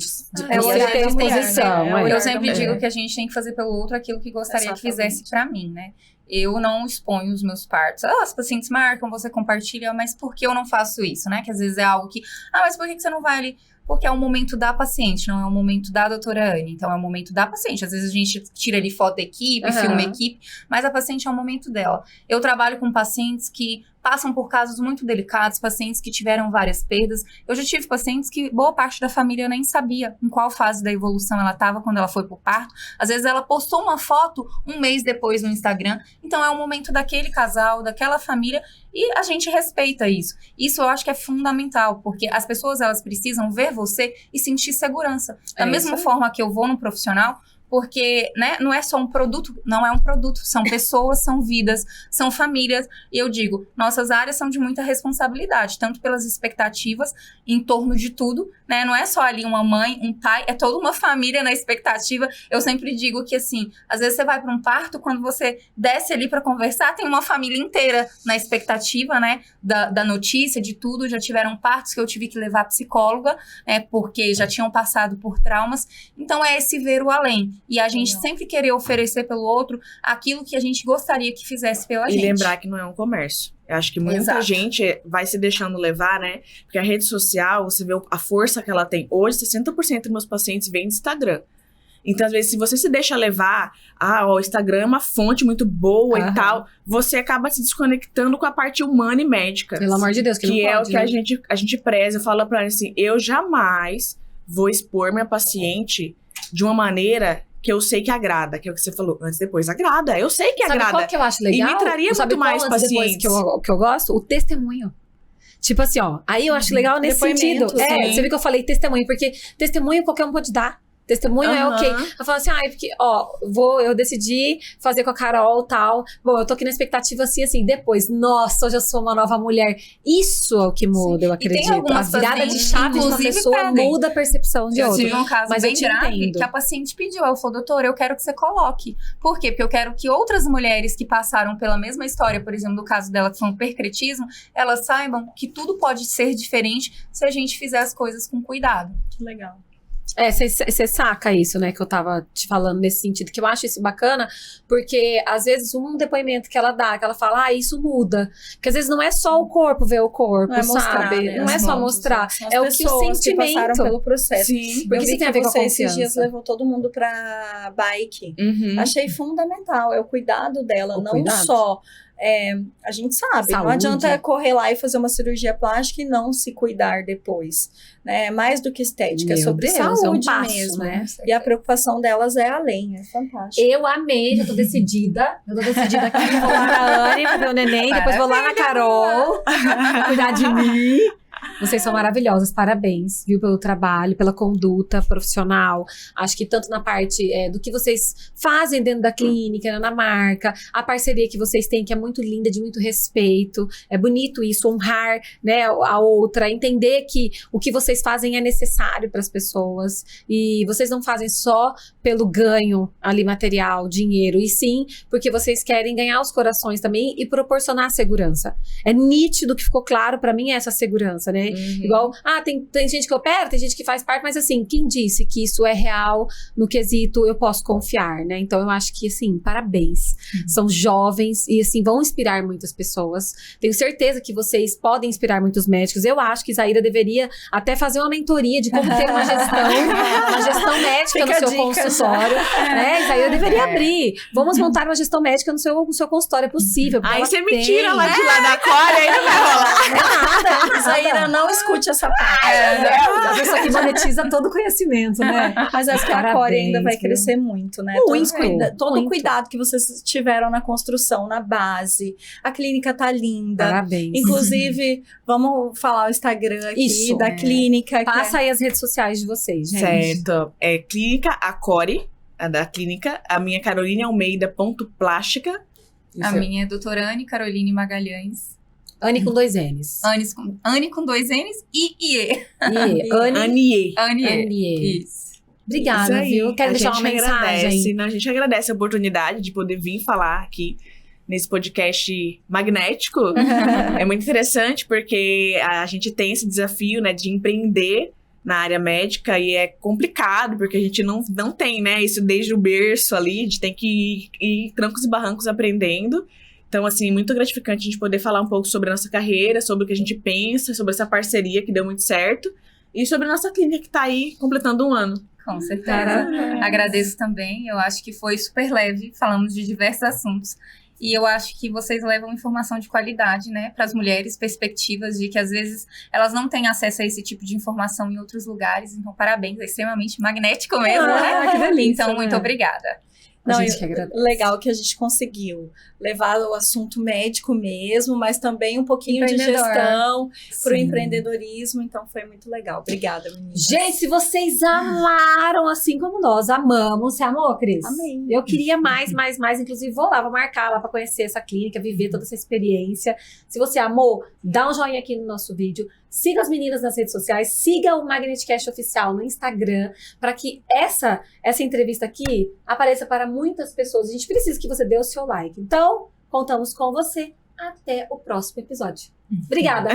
É o você olhar ter da mulher, exposição. né? é. Eu sempre também. digo que a gente tem que fazer pelo outro aquilo que gostaria que Exatamente. fizesse pra mim, né? Eu não exponho os meus partos. As pacientes marcam, você compartilha, mas por que eu não faço isso, né? Que às vezes é algo que... mas por que você não vai ali? Porque é o momento da paciente, não é o momento da doutora Anne. Então, é o momento da paciente. Às vezes a gente tira ali foto da equipe, filma a equipe, mas a paciente é o momento dela. Eu trabalho com pacientes que passam por casos muito delicados, pacientes que tiveram várias perdas. Eu já tive pacientes que boa parte da família nem sabia em qual fase da evolução ela estava quando ela foi pro parto. Às vezes ela postou uma foto um mês depois no Instagram. Então é o momento daquele casal, daquela família, e a gente respeita isso. Isso eu acho que é fundamental, porque as pessoas elas precisam ver você e sentir segurança. Da mesma forma que eu vou no profissional, porque, né, não é só um produto, não é um produto, são pessoas, são vidas, são famílias, e eu digo, nossas áreas são de muita responsabilidade, tanto pelas expectativas em torno de tudo, né, não é só ali uma mãe, um pai, é toda uma família na expectativa. Eu sempre digo que, assim, às vezes você vai para um parto, quando você desce ali para conversar, tem uma família inteira na expectativa, né, da notícia, de tudo. Já tiveram partos que eu tive que levar psicóloga, né, porque já tinham passado por traumas. Então é esse ver o além. E a gente sempre querer oferecer pelo outro aquilo que a gente gostaria que fizesse pela gente. E lembrar que não é um comércio. Eu acho que muita gente vai se deixando levar, né? Porque a rede social, você vê a força que ela tem. Hoje, 60% dos meus pacientes vêm do Instagram. Então, às vezes, se você se deixa levar, o Instagram é uma fonte muito boa e tal, você acaba se desconectando com a parte humana e médica. Pelo amor de Deus, que não é pode, o que né? a gente preza. Eu falo pra ela assim, eu jamais vou expor minha paciente de uma maneira que eu sei que agrada, que é o que você falou antes e depois. Agrada, eu sei que Sabe agrada. qual que eu acho legal? E me traria Sabe muito qual mais antes e depois pacientes. que eu gosto? O testemunho. Tipo assim, aí eu acho legal nesse sentido. Depoimento, sim. Você viu que eu falei testemunho, porque testemunho qualquer um pode dar. Testemunho é ok. Eu falo assim, porque, eu decidi fazer com a Carol tal. Bom, eu tô aqui na expectativa assim. Depois, nossa, hoje eu sou uma nova mulher. Isso é o que muda, eu acredito. A virada de chave de uma pessoa muda a percepção de outra. Eu tive um caso mas bem eu te grave entendo. que a paciente pediu. Ela falou, doutora, eu quero que você coloque. Por quê? Porque eu quero que outras mulheres que passaram pela mesma história, por exemplo, do caso dela, que foi um percretismo, elas saibam que tudo pode ser diferente se a gente fizer as coisas com cuidado. Que legal. Você saca isso, né, que eu tava te falando nesse sentido, que eu acho isso bacana, porque às vezes um depoimento que ela dá, que ela fala, isso muda, que às vezes não é só o corpo ver o corpo, Não é mostrar, sabe? né? Não é só mostrar, é o que o sentimento. Que passaram pelo processo. Sim. Porque Eu vi tem a ver que com a você esses confiança. dias levou todo mundo pra bike. Achei fundamental, é o cuidado dela, O não cuidado. só... a gente sabe, não Saúde. adianta correr lá e fazer uma cirurgia plástica e não se cuidar depois, né? É mais do que estética, é Meu sobre Deus, é um saúde passo, mesmo, né? E a preocupação delas é além, é fantástico. Eu amei, já tô decidida. Eu tô decidida aqui, vou lá na Anne pra ver o neném, depois vou lá na Carol pra cuidar de mim. Vocês são maravilhosas, parabéns, viu, pelo trabalho, pela conduta profissional. Acho que tanto na parte do que vocês fazem dentro da clínica, na marca, a parceria que vocês têm, que é muito linda, de muito respeito. É bonito isso, honrar, né, a outra, entender que o que vocês fazem é necessário para as pessoas. E vocês não fazem só pelo ganho ali material, dinheiro, e sim porque vocês querem ganhar os corações também e proporcionar segurança. É nítido que ficou claro para mim essa segurança, né? Igual, tem gente que opera, tem gente que faz parte, mas assim, quem disse que isso é real no quesito eu posso confiar, né? Então eu acho que, assim, parabéns. São jovens e, assim, vão inspirar muitas pessoas. Tenho certeza que vocês podem inspirar muitos médicos. Eu acho que Zaira deveria até fazer uma mentoria de como ter uma gestão médica Fica no a seu dica, consultório, né? Zaira deveria abrir. Vamos montar uma gestão médica no seu consultório, é possível. Aí você me tem. tira lá de lá da Core, aí não vai rolar. Zaira, não escute essa parte. A pessoa que monetiza todo o conhecimento, né? Mas acho que a Parabéns, Core ainda vai viu? crescer muito, né? Muito, Todo muito. o cuidado que vocês tiveram na construção, na base. A clínica tá linda. Parabéns. Inclusive, vamos falar o Instagram aqui Isso, da clínica. que Passa aí as redes sociais de vocês, gente. Certo. É Clínica Acore, a da clínica. A minha Caroline Almeida.plástica. A minha é doutora Anne Caroline Magalhães. Anne com 2 N's. Anne com 2 N's e IE. Anie. Annie. Isso. Obrigada, Isso aí. viu? Quero A deixar uma gente mensagem. agradece, a gente agradece a oportunidade de poder vir falar aqui nesse podcast magnético. É muito interessante porque a gente tem esse desafio, né, de empreender na área médica e é complicado porque a gente não tem, né, isso desde o berço ali, a gente tem que ir trancos e barrancos aprendendo. Então, assim, muito gratificante a gente poder falar um pouco sobre a nossa carreira, sobre o que a gente pensa, sobre essa parceria que deu muito certo e sobre a nossa clínica que tá aí completando 1 ano. Com certeza. Agradeço também. Eu acho que foi super leve. Falamos de diversos assuntos. E eu acho que vocês levam informação de qualidade, né, para as mulheres, perspectivas de que às vezes elas não têm acesso a esse tipo de informação em outros lugares. Então, parabéns, é extremamente magnético mesmo, né? Que delícia, Então, muito né? obrigada. Não, A gente que agradece. legal que a gente conseguiu levar o assunto médico mesmo, mas também um pouquinho de Empreendedor. gestão para o Sim. empreendedorismo, então foi muito legal. Obrigada, meninas. Gente, se vocês amaram assim como nós amamos, você amou, Cris? Amei. Eu queria mais, inclusive vou lá, vou marcar lá pra conhecer essa clínica, viver toda essa experiência. Se você amou, dá um joinha aqui no nosso vídeo, siga as meninas nas redes sociais, siga o Magneticast Oficial no Instagram, para que essa entrevista aqui apareça para muitas pessoas. A gente precisa que você dê o seu like. Então, contamos com você. Até o próximo episódio. Obrigada.